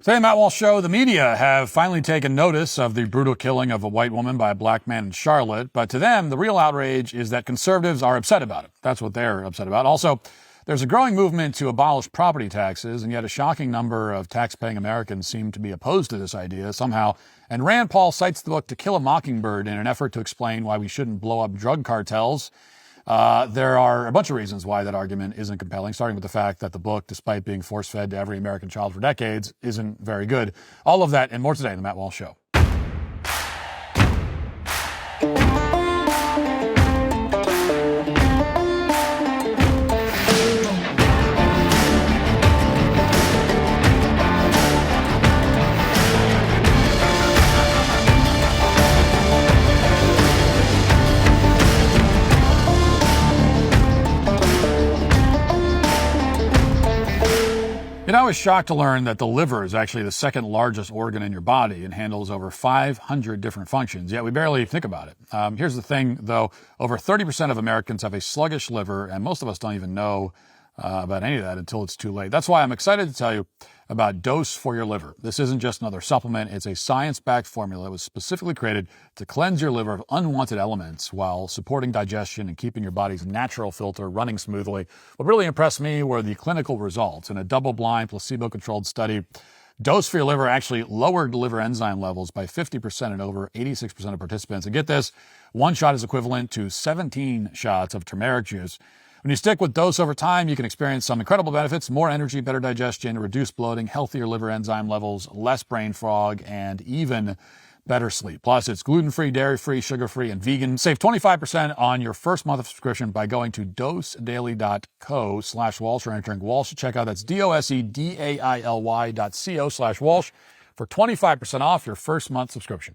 Today, Matt Walsh Show, the media have finally taken notice of the brutal killing of a white woman by a black man in Charlotte. But to them, the real outrage is that conservatives are upset about it. That's what they're upset about. Also, there's a growing movement to abolish property taxes, and yet a shocking number of tax-paying Americans seem to be opposed to this idea somehow. And Rand Paul cites the book To Kill a Mockingbird in an effort to explain why we shouldn't blow up drug cartels. There are a bunch of reasons why that argument isn't compelling, starting with the fact that the book, despite being force-fed to every American child for decades, isn't very good. All of that and more today on The Matt Walsh Show. I was shocked to learn that the liver is actually the second largest organ in your body and handles over 500 different functions, yet we barely think about it. Here's the thing, though. Over 30% of Americans have a sluggish liver, and most of us don't even know about any of that until it's too late. That's why I'm excited to tell you about Dose for Your Liver. This isn't just another supplement. It's a science-backed formula that was specifically created to cleanse your liver of unwanted elements while supporting digestion and keeping your body's natural filter running smoothly. What really impressed me were the clinical results. In a double-blind, placebo-controlled study, Dose for Your Liver actually lowered liver enzyme levels by 50% in over 86% of participants. And get this, one shot is equivalent to 17 shots of turmeric juice. When you stick with Dose over time, you can experience some incredible benefits: more energy, better digestion, reduced bloating, healthier liver enzyme levels, less brain fog, and even better sleep. Plus, it's gluten-free, dairy-free, sugar-free, and vegan. Save 25% on your first month of subscription by going to dosedaily.co/Walsh or entering Walsh at checkout. That's dosedaily.co/Walsh for 25% off your first month subscription.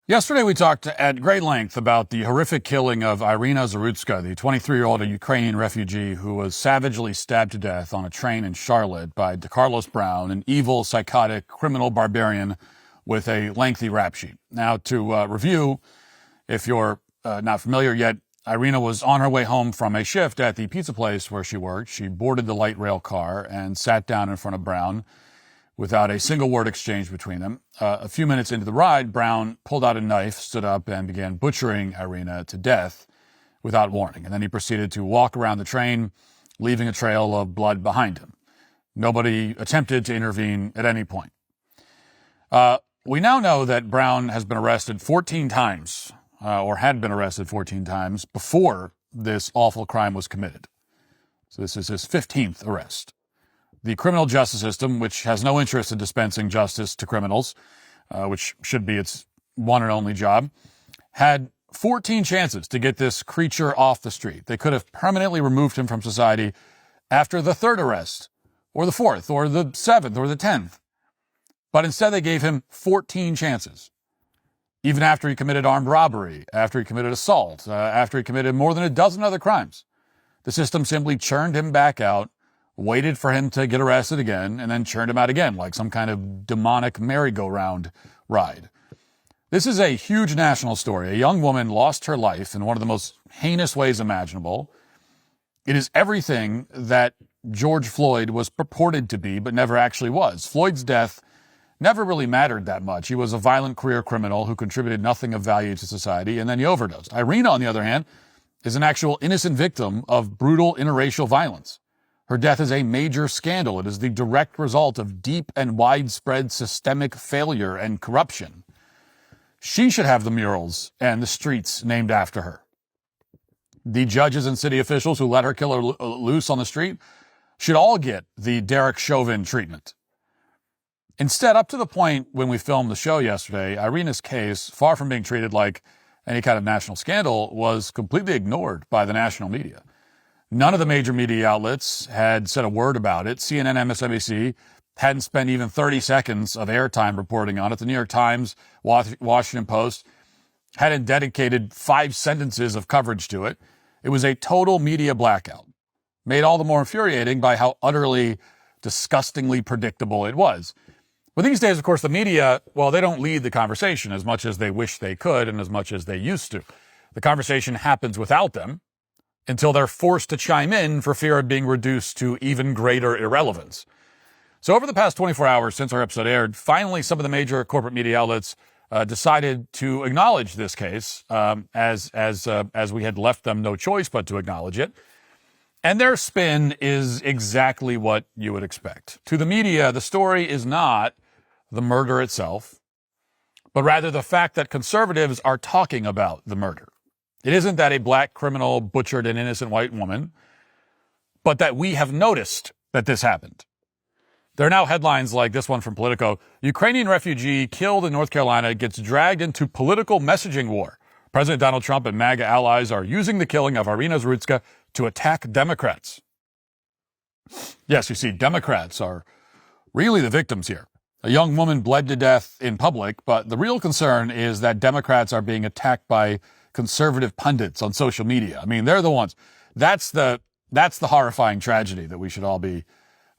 Yesterday, we talked at great length about the horrific killing of Irina Zarutska, the 23-year-old Ukrainian refugee who was savagely stabbed to death on a train in Charlotte by DeCarlos Brown, an evil, psychotic, criminal barbarian with a lengthy rap sheet. Now, to review, if you're not familiar yet, Irina was on her way home from a shift at the pizza place where she worked. She boarded the light rail car and sat down in front of Brown without a single word exchanged between them. A few minutes into the ride, Brown pulled out a knife, stood up, and began butchering Irina to death without warning. And then he proceeded to walk around the train, leaving a trail of blood behind him. Nobody attempted to intervene at any point. We now know that Brown has been arrested 14 times, or had been arrested 14 times before this awful crime was committed. So this is his 15th arrest. The criminal justice system, which has no interest in dispensing justice to criminals, which should be its one and only job, had 14 chances to get this creature off the street. They could have permanently removed him from society after the third arrest, or the fourth, or the seventh, or the 10th. But instead, they gave him 14 chances. Even after he committed armed robbery, after he committed assault, after he committed more than a dozen other crimes. The system simply churned him back out, waited for him to get arrested again, and then churned him out again like some kind of demonic merry-go-round ride. This is a huge national story. A young woman lost her life in one of the most heinous ways imaginable. It is everything that George Floyd was purported to be, but never actually was. Floyd's death never really mattered that much. He was a violent career criminal who contributed nothing of value to society, and then he overdosed. Irina, on the other hand, is an actual innocent victim of brutal interracial violence. Her death is a major scandal. It is the direct result of deep and widespread systemic failure and corruption. She should have the murals and the streets named after her. The judges and city officials who let her kill her loose on the street should all get the Derek Chauvin treatment. Instead, up to the point when we filmed the show yesterday, Irina's case, far from being treated like any kind of national scandal, was completely ignored by the national media. None of the major media outlets had said a word about it. CNN, MSNBC hadn't spent even 30 seconds of airtime reporting on it. The New York Times, Washington Post hadn't dedicated 5 sentences of coverage to it. It was a total media blackout, made all the more infuriating by how utterly, disgustingly predictable it was. But these days, of course, the media, well, they don't lead the conversation as much as they wish they could and as much as they used to. The conversation happens without them until they're forced to chime in for fear of being reduced to even greater irrelevance. So over the past 24 hours since our episode aired, finally some of the major corporate media outlets decided to acknowledge this case, as we had left them no choice but to acknowledge it. And their spin is exactly what you would expect. To the media, the story is not the murder itself, but rather the fact that conservatives are talking about the murder. It isn't that a black criminal butchered an innocent white woman, but that we have noticed that this happened. There are now headlines like this one from Politico. Ukrainian refugee killed in North Carolina gets dragged into political messaging war. President Donald Trump and MAGA allies are using the killing of Irina Zarutska to attack Democrats. Yes, you see, Democrats are really the victims here. A young woman bled to death in public, but the real concern is that Democrats are being attacked by conservative pundits on social media. I mean, they're the ones. That's the horrifying tragedy that we should all be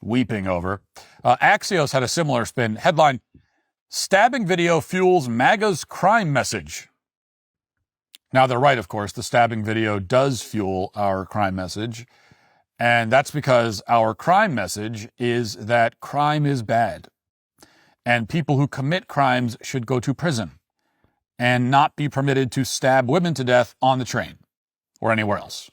weeping over. Axios had a similar spin. Headline, stabbing video fuels MAGA's crime message. Now, they're right, of course. The stabbing video does fuel our crime message. And that's because our crime message is that crime is bad. And people who commit crimes should go to prison and not be permitted to stab women to death on the train or anywhere else.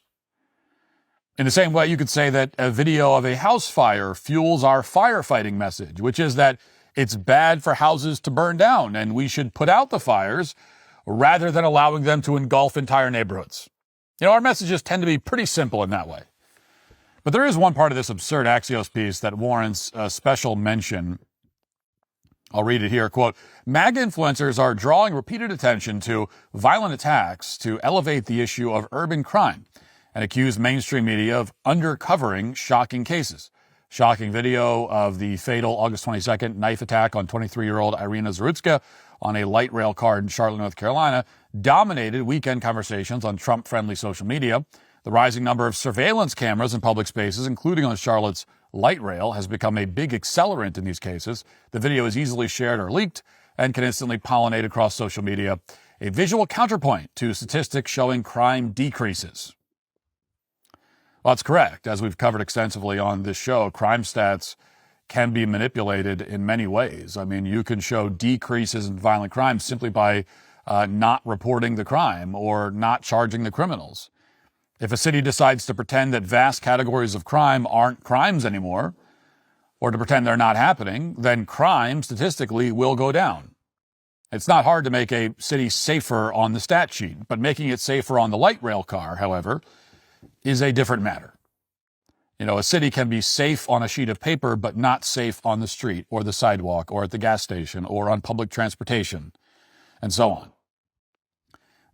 In the same way, you could say that a video of a house fire fuels our firefighting message, which is that it's bad for houses to burn down and we should put out the fires rather than allowing them to engulf entire neighborhoods. You know, our messages tend to be pretty simple in that way. But there is one part of this absurd Axios piece that warrants a special mention. I'll read it here. Quote, MAGA influencers are drawing repeated attention to violent attacks to elevate the issue of urban crime and accuse mainstream media of undercovering shocking cases. Shocking video of the fatal August 22nd knife attack on 23-year-old Irina Zarutska on a light rail car in Charlotte, North Carolina, dominated weekend conversations on Trump-friendly social media. The rising number of surveillance cameras in public spaces, including on Charlotte's light rail, has become a big accelerant in these cases. The video is easily shared or leaked and can instantly pollinate across social media, a visual counterpoint to statistics showing crime decreases. Well, that's correct. As we've covered extensively on this show, crime stats can be manipulated in many ways. I mean, you can show decreases in violent crime simply by not reporting the crime or not charging the criminals. If a city decides to pretend that vast categories of crime aren't crimes anymore, or to pretend they're not happening, then crime statistically will go down. It's not hard to make a city safer on the stat sheet, but making it safer on the light rail car, however, is a different matter. You know, a city can be safe on a sheet of paper, but not safe on the street or the sidewalk or at the gas station or on public transportation and so on.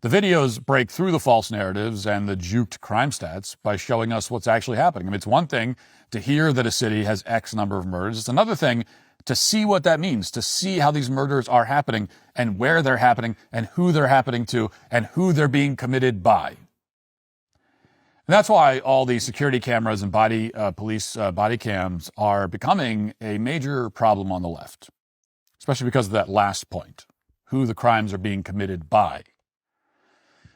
The videos break through the false narratives and the juked crime stats by showing us what's actually happening. I mean, it's one thing to hear that a city has X number of murders. It's another thing to see what that means, to see how these murders are happening and where they're happening and who they're happening to and who they're being committed by. And that's why all these security cameras and police body cams are becoming a major problem on the left, especially because of that last point, who the crimes are being committed by.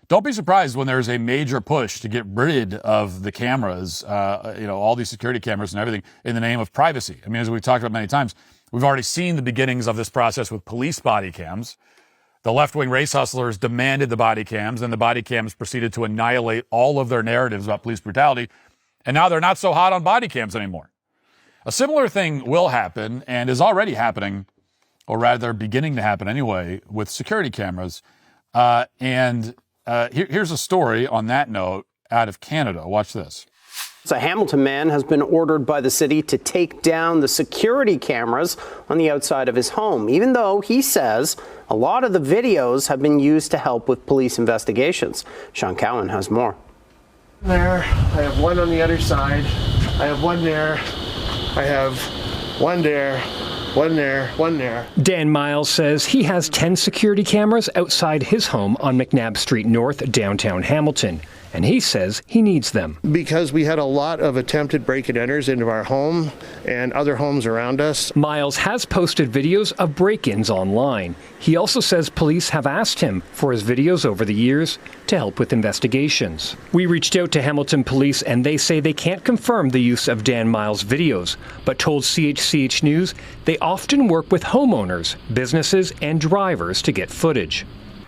Don't be surprised when there's a major push to get rid of the cameras, all these security cameras and everything in the name of privacy. I mean, as we've talked about many times, we've already seen the beginnings of this process with police body cams. The left-wing race hustlers demanded the body cams, and the body cams proceeded to annihilate all of their narratives about police brutality. And now they're not so hot on body cams anymore. A similar thing will happen and is already happening, or rather beginning to happen anyway, with security cameras. Here's a story on that note out of Canada. Watch this. A Hamilton man has been ordered by the city to take down the security cameras on the outside of his home, even though he says a lot of the videos have been used to help with police investigations. Sean Cowan has more. There, I have one on the other side. I have one there. I have one there. One there, one there. Dan Miles says he has 10 security cameras outside his home on McNabb Street North, downtown Hamilton. and he says he needs them. Because we had a lot of attempted break-and-enters into our home and other homes around us. Miles has posted videos of break-ins online. He also says police have asked him for his videos over the years to help with investigations. We reached out to Hamilton Police and they say they can't confirm the use of Dan Miles' videos, but told CHCH News they often work with homeowners, businesses, and drivers to get footage.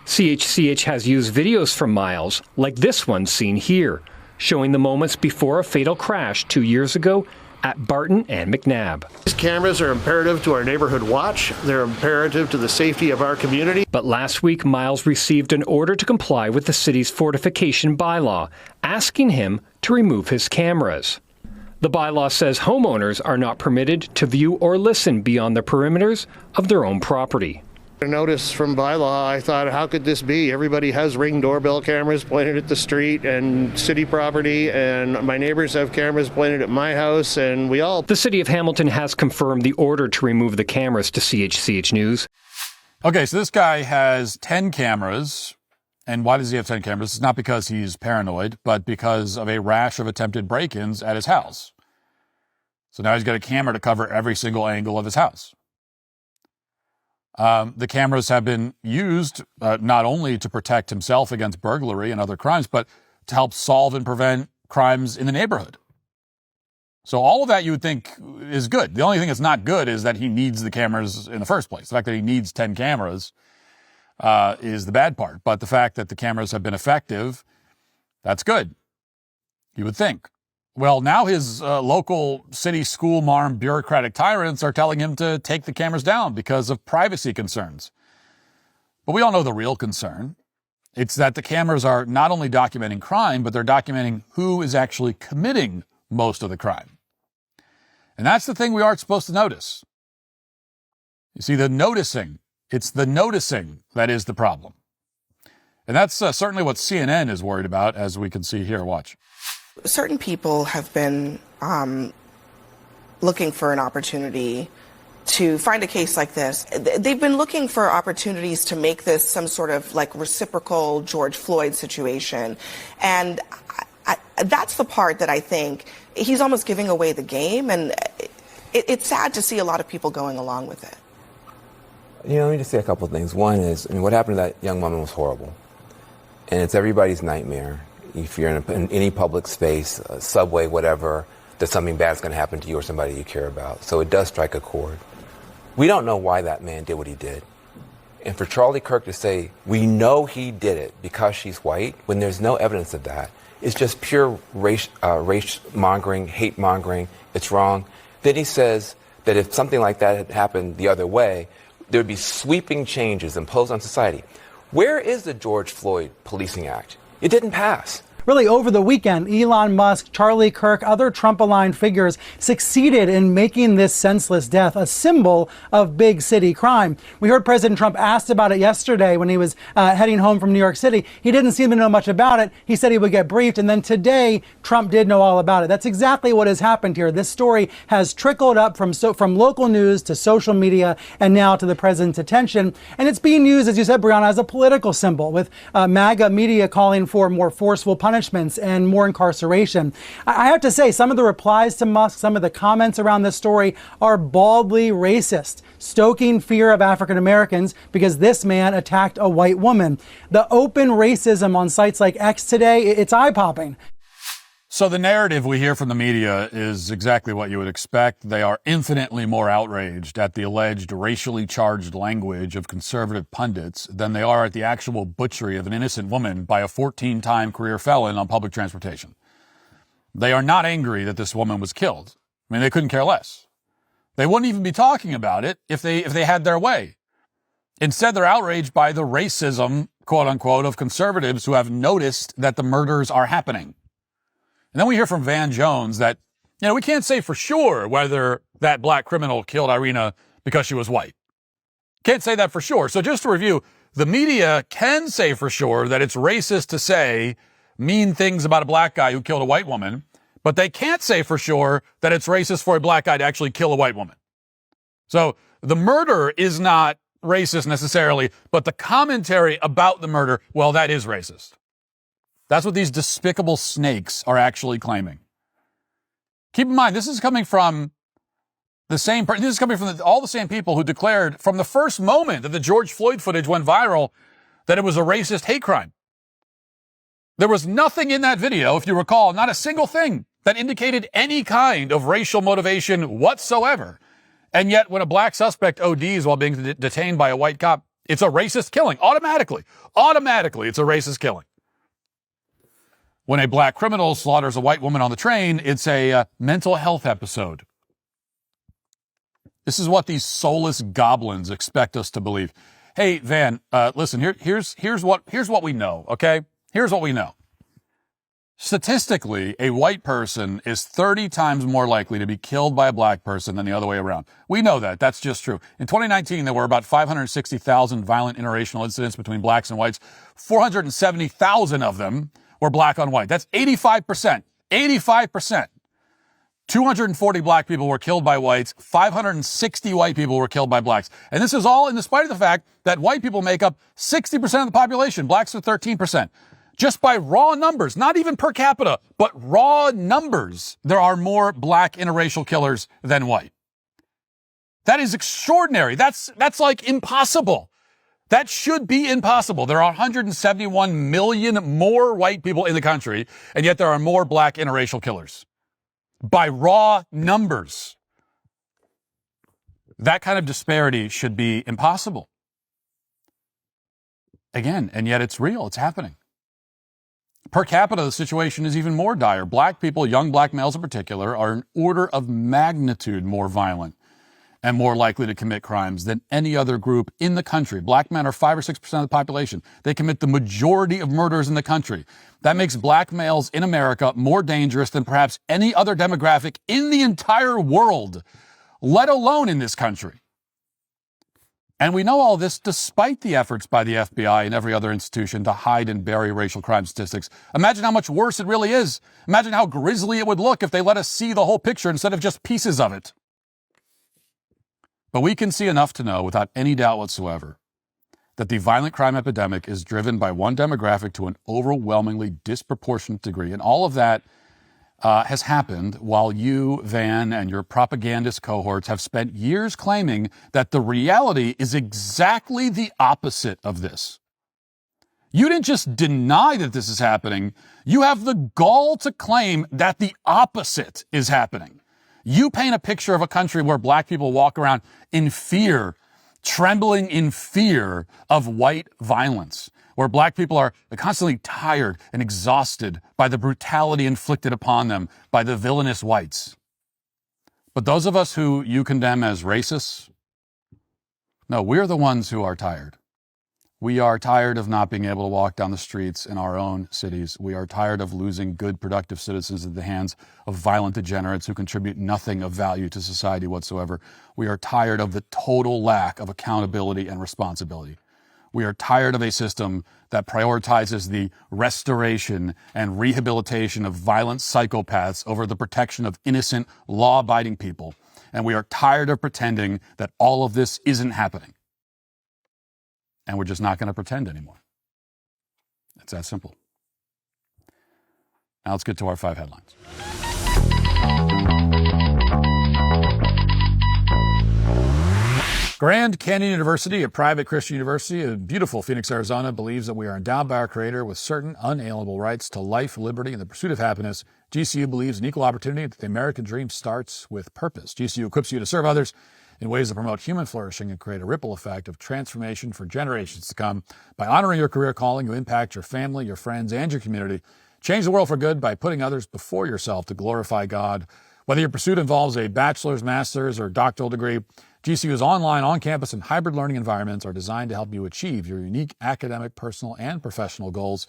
CHCH has used videos from Miles, like this one seen here, showing the moments before a fatal crash 2 years ago at Barton and McNabb. These cameras are imperative to our neighborhood watch. They're imperative to the safety of our community. But last week, Miles received an order to comply with the city's fortification bylaw, asking him to remove his cameras. The bylaw says homeowners are not permitted to view or listen beyond the perimeters of their own property. A notice from bylaw, I thought, how could this be? Everybody has Ring doorbell cameras pointed at the street and city property, and my neighbors have cameras pointed at my house, and we all... The city of Hamilton has confirmed the order to remove the cameras to CHCH News. Okay, so this guy has 10 cameras. And why does he have 10 cameras? It's not because he's paranoid, but because of a rash of attempted break-ins at his house. So now he's got a camera to cover every single angle of his house. The cameras have been used not only to protect himself against burglary and other crimes, but to help solve and prevent crimes in the neighborhood. So all of that you would think is good. The only thing that's not good is that he needs the cameras in the first place. The fact that he needs 10 cameras is the bad part. But the fact that the cameras have been effective, that's good, you would think. Well, now his local city school marm bureaucratic tyrants are telling him to take the cameras down because of privacy concerns. But we all know the real concern. It's that the cameras are not only documenting crime, but they're documenting who is actually committing most of the crime. And that's the thing we aren't supposed to notice. You see, the noticing, it's the noticing that is the problem. And that's certainly what CNN is worried about, as we can see here. Watch. Certain people have been looking for an opportunity to find a case like this. They've been looking for opportunities to make this some sort of like reciprocal George Floyd situation. And that's the part that I think he's almost giving away the game. And it's sad to see a lot of people going along with it. You know, let me just say a couple of things. One is, I mean, what happened to that young woman was horrible. And it's everybody's nightmare. If you're in any public space, subway, whatever, that something bad is going to happen to you or somebody you care about. So it does strike a chord. We don't know why that man did what he did. And for Charlie Kirk to say, we know he did it because she's white, when there's no evidence of that, it's just pure race mongering, hate mongering. It's wrong. Then he says that if something like that had happened the other way, there would be sweeping changes imposed on society. Where is the George Floyd Policing Act? It didn't pass. Really, over the weekend, Elon Musk, Charlie Kirk, other Trump-aligned figures succeeded in making this senseless death a symbol of big city crime. We heard President Trump asked about it yesterday when he was heading home from New York City. He didn't seem to know much about it. He said he would get briefed, and then today, Trump did know all about it. That's exactly what has happened here. This story has trickled up from local news to social media and now to the president's attention. And it's being used, as you said, Brianna, as a political symbol, with MAGA media calling for more forceful punishments and more incarceration. I have to say, some of the replies to Musk, some of the comments around this story are baldly racist, stoking fear of African Americans because this man attacked a white woman. The open racism on sites like X today, it's eye-popping. So the narrative we hear from the media is exactly what you would expect. They are infinitely more outraged at the alleged racially charged language of conservative pundits than they are at the actual butchery of an innocent woman by a 14-time career felon on public transportation. They are not angry that this woman was killed. I mean, they couldn't care less. They wouldn't even be talking about it if they had their way. Instead, they're outraged by the racism, quote unquote, of conservatives who have noticed that the murders are happening. And then we hear from Van Jones that, we can't say for sure whether that black criminal killed Irina because she was white. Can't say that for sure. So just to review, the media can say for sure that it's racist to say mean things about a black guy who killed a white woman, but they can't say for sure that it's racist for a black guy to actually kill a white woman. So the murder is not racist necessarily, but the commentary about the murder, well, that is racist. That's what these despicable snakes are actually claiming. Keep in mind, this is coming from all the same people who declared from the first moment that the George Floyd footage went viral that it was a racist hate crime. There was nothing in that video, if you recall, not a single thing that indicated any kind of racial motivation whatsoever. And yet when a black suspect ODs while being detained by a white cop, it's a racist killing. Automatically, it's a racist killing. When a black criminal slaughters a white woman on the train, it's a mental health episode. This is what these soulless goblins expect us to believe. Hey, Van, listen, here's what we know, okay? Here's what we know. Statistically, a white person is 30 times more likely to be killed by a black person than the other way around. We know that. That's just true. In 2019, there were about 560,000 violent interracial incidents between blacks and whites. 470,000 of them were black on white. That's 85%. 85%. 240 black people were killed by whites. 560 white people were killed by blacks. And this is all in spite of the fact that white people make up 60% of the population. Blacks are 13%. Just by raw numbers, not even per capita, but raw numbers, there are more black interracial killers than white. That is extraordinary. That's like impossible. That should be impossible. There are 171 million more white people in the country, and yet there are more black interracial killers. By raw numbers. That kind of disparity should be impossible. Again, and yet it's real. It's happening. Per capita, the situation is even more dire. Black people, young black males in particular, are an order of magnitude more violent and more likely to commit crimes than any other group in the country. Black men are 5 or 6% of the population. They commit the majority of murders in the country. That makes black males in America more dangerous than perhaps any other demographic in the entire world, let alone in this country. And we know all this despite the efforts by the FBI and every other institution to hide and bury racial crime statistics. Imagine how much worse it really is. Imagine how grisly it would look if they let us see the whole picture instead of just pieces of it. But we can see enough to know without any doubt whatsoever that the violent crime epidemic is driven by one demographic to an overwhelmingly disproportionate degree. And all of that has happened while you, Van, and your propagandist cohorts have spent years claiming that the reality is exactly the opposite of this. You didn't just deny that this is happening. You have the gall to claim that the opposite is happening. You paint a picture of a country where black people walk around in fear, trembling in fear of white violence, where black people are constantly tired and exhausted by the brutality inflicted upon them by the villainous whites. But those of us who you condemn as racists, no, we're the ones who are tired. We are tired of not being able to walk down the streets in our own cities. We are tired of losing good, productive citizens at the hands of violent degenerates who contribute nothing of value to society whatsoever. We are tired of the total lack of accountability and responsibility. We are tired of a system that prioritizes the restoration and rehabilitation of violent psychopaths over the protection of innocent, law-abiding people. And we are tired of pretending that all of this isn't happening. And we're just not going to pretend anymore. It's that simple. Now let's get to our 5 headlines. Grand Canyon University, a private Christian university in beautiful Phoenix, Arizona, believes that we are endowed by our Creator with certain unalienable rights to life, liberty, and the pursuit of happiness. GCU believes in equal opportunity, that the American dream starts with purpose. GCU equips you to serve others in ways that promote human flourishing and create a ripple effect of transformation for generations to come. By honoring your career calling, you impact your family, your friends, and your community. Change the world for good by putting others before yourself to glorify God. Whether your pursuit involves a bachelor's, master's, or doctoral degree, GCU's online, on-campus, and hybrid learning environments are designed to help you achieve your unique academic, personal, and professional goals.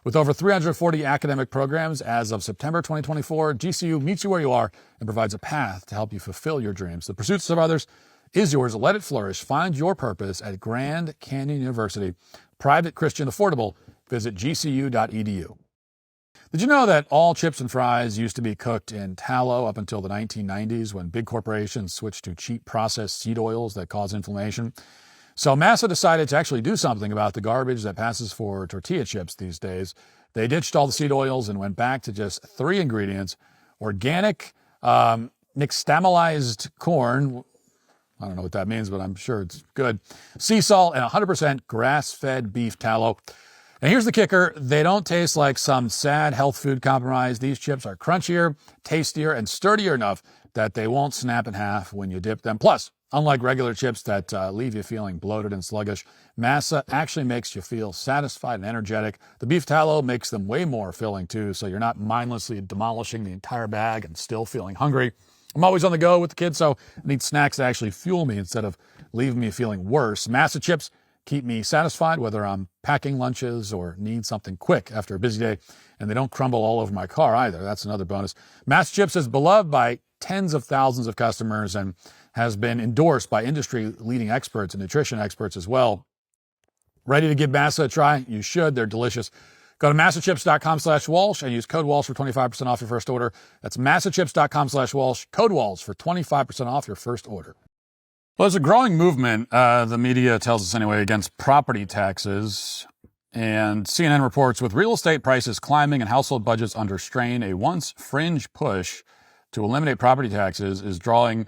With over 340 academic programs as of September 2024, GCU meets you where you are and provides a path to help you fulfill your dreams. The pursuits of others is yours. Let it flourish. Find your purpose at Grand Canyon University. Private, Christian, affordable. Visit gcu.edu. Did you know that all chips and fries used to be cooked in tallow up until the 1990s when big corporations switched to cheap processed seed oils that cause inflammation? So NASA decided to actually do something about the garbage that passes for tortilla chips these days. They ditched all the seed oils and went back to just 3 ingredients: organic nixtamalized corn. I don't know what that means, but I'm sure it's good. Sea salt and 100% grass-fed beef tallow. And here's the kicker. They don't taste like some sad health food compromise. These chips are crunchier, tastier, and sturdier enough that they won't snap in half when you dip them. Plus, unlike regular chips that leave you feeling bloated and sluggish, masa actually makes you feel satisfied and energetic. The beef tallow makes them way more filling, too, so you're not mindlessly demolishing the entire bag and still feeling hungry. I'm always on the go with the kids, so I need snacks that actually fuel me instead of leaving me feeling worse. Masa chips keep me satisfied whether I'm packing lunches or need something quick after a busy day, and they don't crumble all over my car either. That's another bonus. Masa chips is beloved by tens of thousands of customers and has been endorsed by industry-leading experts and nutrition experts as well. Ready to give Masa a try? You should. They're delicious. Go to masachips.com/Walsh and use code Walsh for 25% off your first order. That's masachips.com/Walsh, code Walsh for 25% off your first order. Well, there's a growing movement, the media tells us anyway, against property taxes. And CNN reports with real estate prices climbing and household budgets under strain, a once fringe push to eliminate property taxes is drawing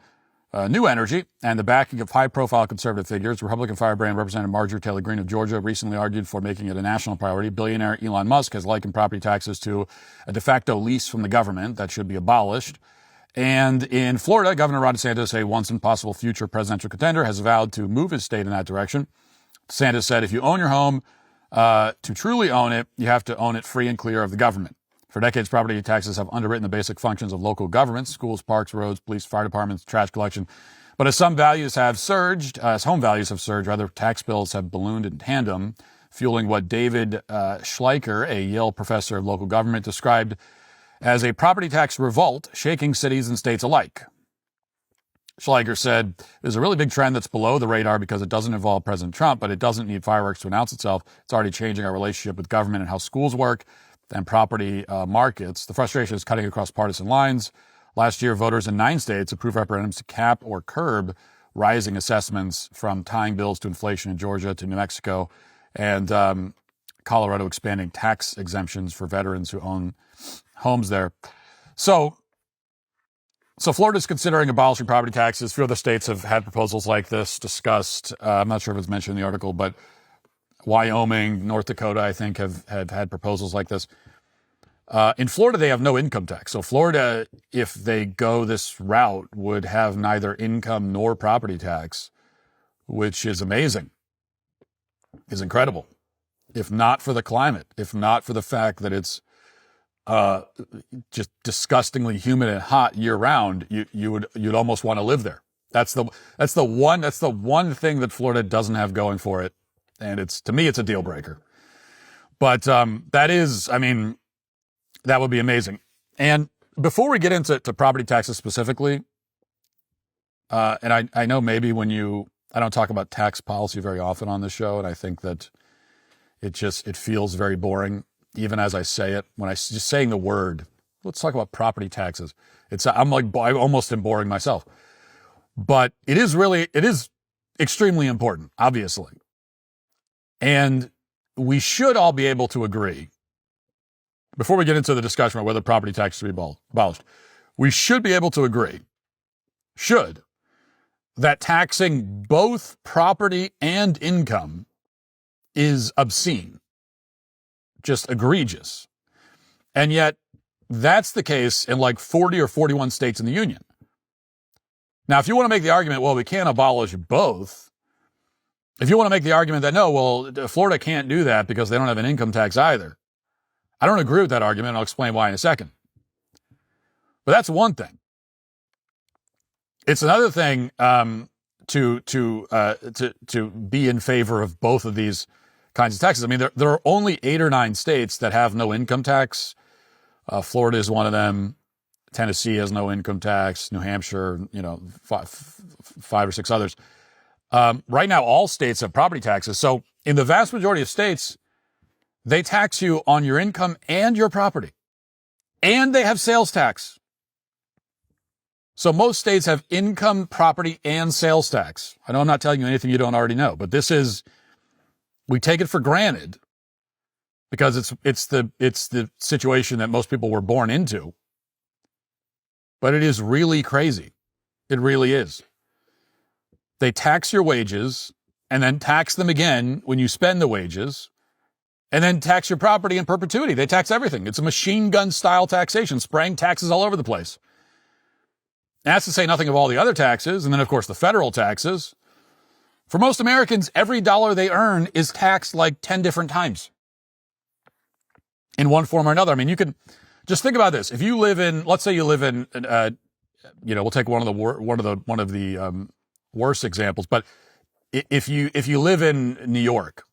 new energy and the backing of high-profile conservative figures. Republican firebrand Representative Marjorie Taylor Greene of Georgia recently argued for making it a national priority. Billionaire Elon Musk has likened property taxes to a de facto lease from the government that should be abolished. And in Florida, Governor Ron DeSantis, a once and possible future presidential contender, has vowed to move his state in that direction. DeSantis said, if you own your home, to truly own it, you have to own it free and clear of the government. For decades, property taxes have underwritten the basic functions of local governments: schools, parks, roads, police, fire departments, trash collection. But as home values have surged, tax bills have ballooned in tandem, fueling what David Schleicher, a Yale professor of local government, described as a property tax revolt shaking cities and states alike. Schleicher said, there's a really big trend that's below the radar because it doesn't involve President Trump, but it doesn't need fireworks to announce itself. It's already changing our relationship with government and how schools work and property markets. The frustration is cutting across partisan lines. Last year, voters in 9 states approved referendums to cap or curb rising assessments, from tying bills to inflation in Georgia to New Mexico, and Colorado expanding tax exemptions for veterans who own homes there. So Florida's considering abolishing property taxes. A few other states have had proposals like this discussed. I'm not sure if it's mentioned in the article, but Wyoming, North Dakota, I think, have had proposals like this. In Florida, they have no income tax. So Florida, if they go this route, would have neither income nor property tax, which is amazing, is incredible. If not for the climate, if not for the fact that it's just disgustingly humid and hot year round, you'd almost want to live there. That's the one thing that Florida doesn't have going for it. And to me, it's a deal breaker. But that would be amazing. And before we get into property taxes specifically, and I know maybe I don't talk about tax policy very often on this show, and I think that it feels very boring, even as I say it. When I just saying the word, let's talk about property taxes. I almost am boring myself. But it is extremely important, obviously. And we should all be able to agree, before we get into the discussion about whether property tax should be abolished, we should be able to agree, that taxing both property and income is obscene, just egregious. And yet, that's the case in like 40 or 41 states in the union. Now, if you want to make the argument, well, we can't abolish both, if you want to make the argument that, no, well, Florida can't do that because they don't have an income tax either, I don't agree with that argument, and I'll explain why in a second. But that's one thing. It's another thing to be in favor of both of these kinds of taxes. I mean, there are only 8 or 9 states that have no income tax. Florida is one of them. Tennessee has no income tax. New Hampshire, 5 or 6 others. Right now, all states have property taxes. So in the vast majority of states, they tax you on your income and your property. And they have sales tax. So most states have income, property, and sales tax. I know I'm not telling you anything you don't already know, but we take it for granted because it's the situation that most people were born into. But it is really crazy. It really is. They tax your wages and then tax them again when you spend the wages, and then tax your property in perpetuity. They tax everything. It's a machine gun style taxation, spraying taxes all over the place. And that's to say nothing of all the other taxes, and then of course the federal taxes. For most Americans, every dollar they earn is taxed like 10 different times in one form or another. I mean, you can just think about this. If you live in, let's say you live in, we'll take one of the worst examples, but if you live in New York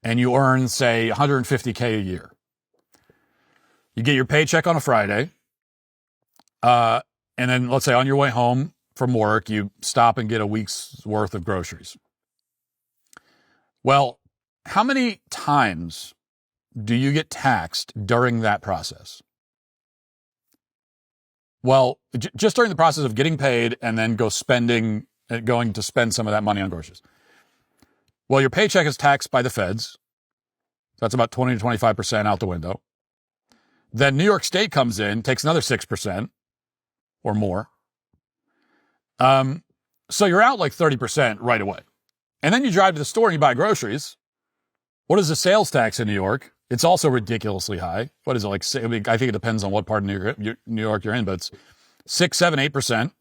and you earn, say, $150K a year, you get your paycheck on a Friday, and then let's say on your way home from work, you stop and get a week's worth of groceries. Well, how many times do you get taxed during that process? Well, just during the process of getting paid and then going to spend some of that money on groceries. Well, your paycheck is taxed by the feds. That's about 20 to 25% out the window. Then New York State comes in, takes another 6% or more. So you're out like 30% right away. And then you drive to the store and you buy groceries. What is the sales tax in New York? It's also ridiculously high. What is it like? I mean, I think it depends on what part of New York you're in, but it's 6, 7, 8%.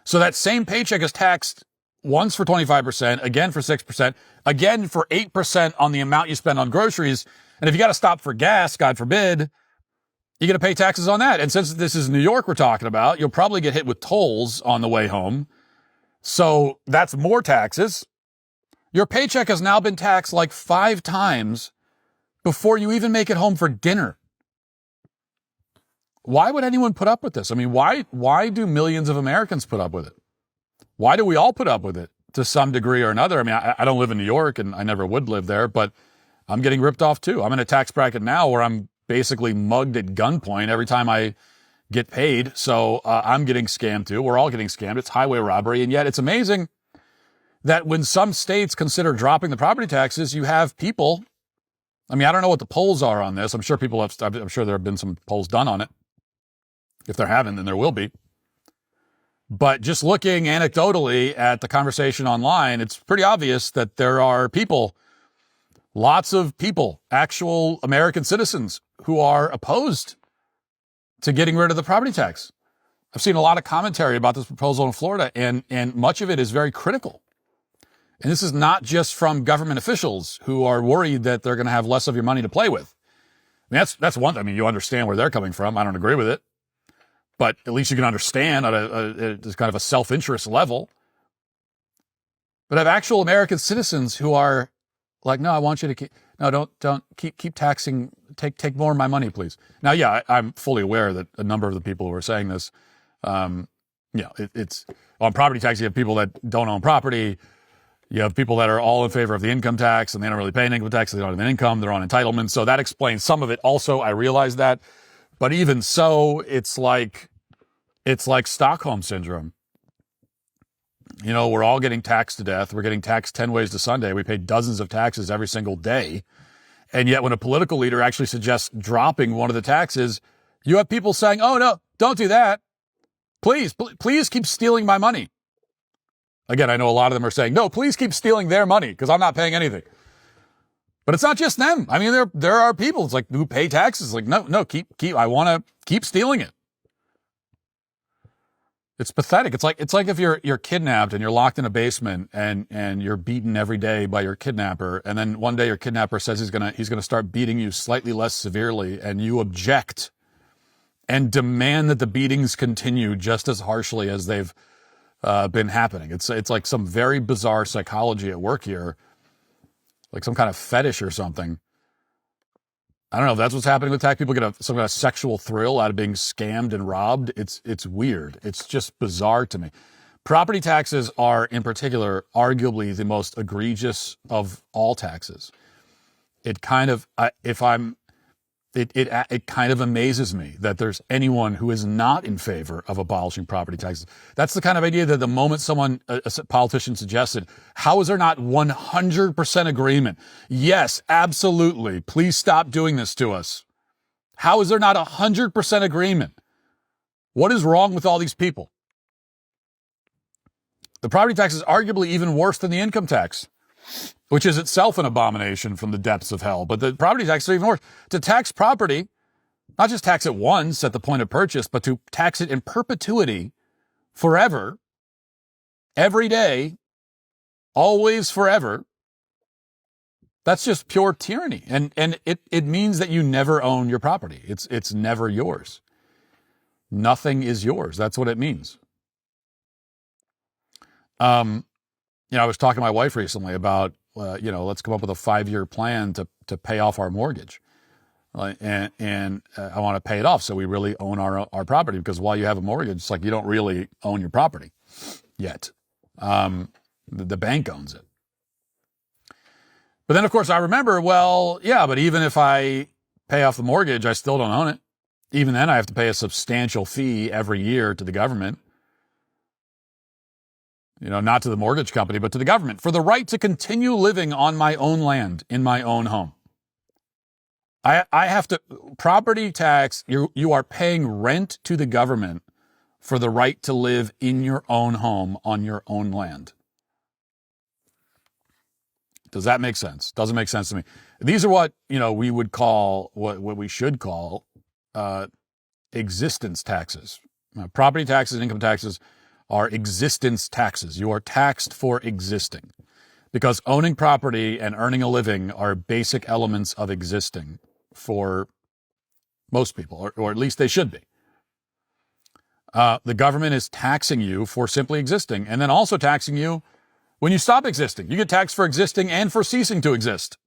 So that same paycheck is taxed once for 25%, again for 6%, again for 8% on the amount you spend on groceries. And if you got to stop for gas, God forbid, you're going to pay taxes on that. And since this is New York we're talking about, you'll probably get hit with tolls on the way home. So that's more taxes. Your paycheck has now been taxed like 5 times before you even make it home for dinner. Why would anyone put up with this? I mean, why do millions of Americans put up with it? Why do we all put up with it to some degree or another? I mean, I don't live in New York and I never would live there, but I'm getting ripped off too. I'm in a tax bracket now where I'm basically mugged at gunpoint every time I get paid. So I'm getting scammed too. We're all getting scammed. It's highway robbery. And yet it's amazing that when some states consider dropping the property taxes, you have people, I mean, I don't know what the polls are on this. I'm sure I'm sure there have been some polls done on it. If there haven't, then there will be. But just looking anecdotally at the conversation online, it's pretty obvious that there are people, lots of people, actual American citizens who are opposed to getting rid of the property tax. I've seen a lot of commentary about this proposal in Florida, and much of it is very critical. And this is not just from government officials who are worried that they're going to have less of your money to play with. I mean, that's one. I mean, you understand where they're coming from. I don't agree with it, but at least you can understand at a kind of a self-interest level. But I have actual American citizens who are like, no, I want you to don't keep taxing. Take more of my money, please. Now, yeah, I'm fully aware that a number of the people who are saying this, it's on property tax. You have people that don't own property. You have people that are all in favor of the income tax and they don't really pay an income tax. They don't have an income. They're on entitlement. So that explains some of it. Also, I realize that. But even so, it's like Stockholm syndrome. You know, we're all getting taxed to death. We're getting taxed 10 ways to Sunday. We pay dozens of taxes every single day. And yet when a political leader actually suggests dropping one of the taxes, you have people saying, oh, no, don't do that. Please keep stealing my money. Again, I know a lot of them are saying, no, please keep stealing their money because I'm not paying anything. But it's not just them. I mean, there are people, it's like, who pay taxes. Like, no, keep, I want to keep stealing it. It's pathetic. It's like if you're kidnapped and you're locked in a basement and you're beaten every day by your kidnapper, and then one day your kidnapper says he's gonna start beating you slightly less severely, and you object and demand that the beatings continue just as harshly as they've been happening. It's like some very bizarre psychology at work here, like some kind of fetish or something. I don't know if that's what's happening with tax. People get some kind of sexual thrill out of being scammed and robbed. It's weird. It's just bizarre to me. Property taxes are, in particular, arguably the most egregious of all taxes. It kind of, if I'm It kind of amazes me that there's anyone who is not in favor of abolishing property taxes. That's the kind of idea that the moment a politician suggested, how is there not 100% agreement? Yes, absolutely. Please stop doing this to us. How is there not 100% agreement? What is wrong with all these people? The property tax is arguably even worse than the income tax, which is itself an abomination from the depths of hell. But the property tax is even worse. To tax property, not just tax it once at the point of purchase, but to tax it in perpetuity, forever, every day, always, forever, that's just pure tyranny. And it means that you never own your property. It's never yours. Nothing is yours. That's what it means. I was talking to my wife recently about, let's come up with a 5-year plan to pay off our mortgage. And I want to pay it off so we really own our property, because while you have a mortgage, it's like you don't really own your property yet. The bank owns it. But then, of course, I remember, but even if I pay off the mortgage, I still don't own it. Even then, I have to pay a substantial fee every year to the government. Not to the mortgage company, but to the government, for the right to continue living on my own land, in my own home. I have to, property tax, you are paying rent to the government for the right to live in your own home, on your own land. Does that make sense? Doesn't make sense to me. These are what, we would call, what we should call, existence taxes. Property taxes and income taxes are existence taxes. You are taxed for existing, because owning property and earning a living are basic elements of existing for most people, or at least they should be. The government is taxing you for simply existing, and then also taxing you when you stop existing. You get taxed for existing and for ceasing to exist.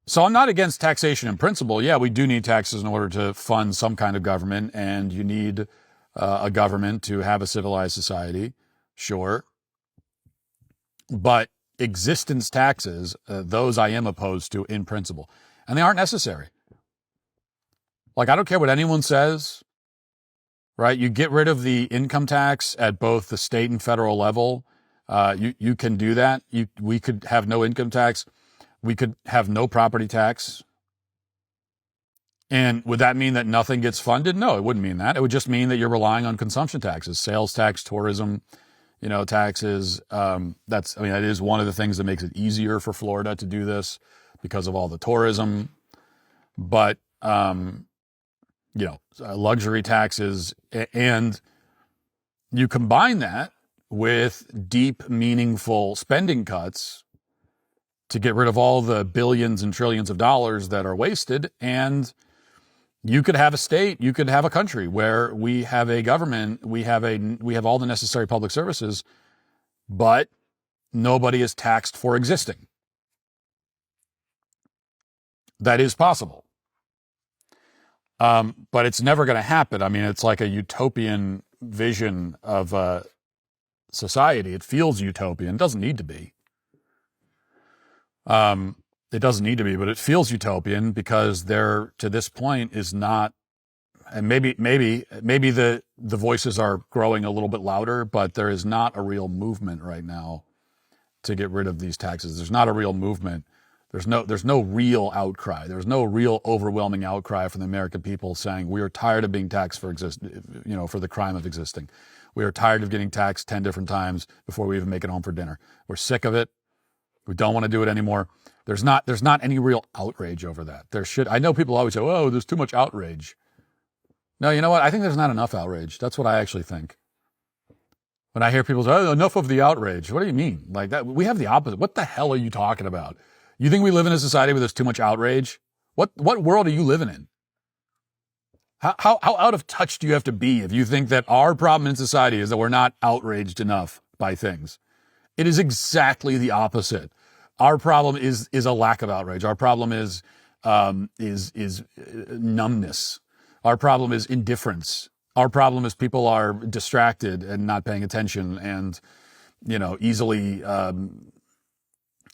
So I'm not against taxation in principle. Yeah, we do need taxes in order to fund some kind of government, and you need a government to have a civilized society, sure. But existence taxes, those I am opposed to in principle. And they aren't necessary. Like, I don't care what anyone says, right? You get rid of the income tax at both the state and federal level. You can do that. We could have no income tax. We could have no property tax. And would that mean that nothing gets funded? No, it wouldn't mean that. It would just mean that you're relying on consumption taxes, sales tax, tourism, taxes. That is one of the things that makes it easier for Florida to do this, because of all the tourism. But, luxury taxes, and you combine that with deep, meaningful spending cuts to get rid of all the billions and trillions of dollars that are wasted, and you could have a state, you could have a country where we have a government, we have all the necessary public services, but nobody is taxed for existing. That is possible. But it's never going to happen. I mean, it's like a utopian vision of society. It feels utopian. It doesn't need to be. It doesn't need to be, but it feels utopian because there, to this point, is not, and maybe the voices are growing a little bit louder, but there is not a real movement right now to get rid of these taxes. There's not a real movement. There's no real outcry. There's no real overwhelming outcry from the American people saying we are tired of being taxed for for the crime of existing. We are tired of getting taxed 10 different times before we even make it home for dinner. We're sick of it. We don't want to do it anymore. There's not any real outrage over that. I know people always say, "Oh, there's too much outrage." No, you know what? I think there's not enough outrage. That's what I actually think. When I hear people say, "Oh, enough of the outrage," what do you mean? Like that? We have the opposite. What the hell are you talking about? You think we live in a society where there's too much outrage? What world are you living in? How out of touch do you have to be if you think that our problem in society is that we're not outraged enough by things? It is exactly the opposite. Our problem is a lack of outrage. Our problem is numbness. Our problem is indifference. Our problem is people are distracted and not paying attention and, easily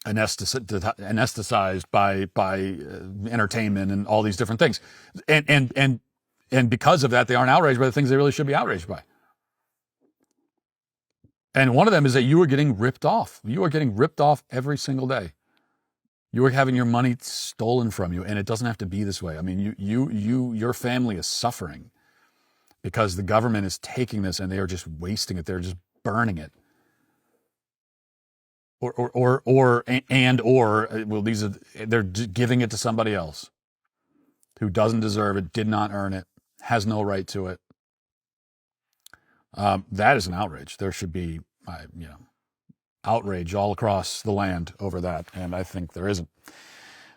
anesthetized by entertainment and all these different things, and because of that, they aren't outraged by the things they really should be outraged by. And one of them is that you are getting ripped off. You are getting ripped off every single day. You are having your money stolen from you, and it doesn't have to be this way. I mean, your family is suffering because the government is taking this and they are just wasting it. They're just burning it. Or they're giving it to somebody else who doesn't deserve it, did not earn it, has no right to it. That is an outrage. There should be, outrage all across the land over that, and I think there isn't.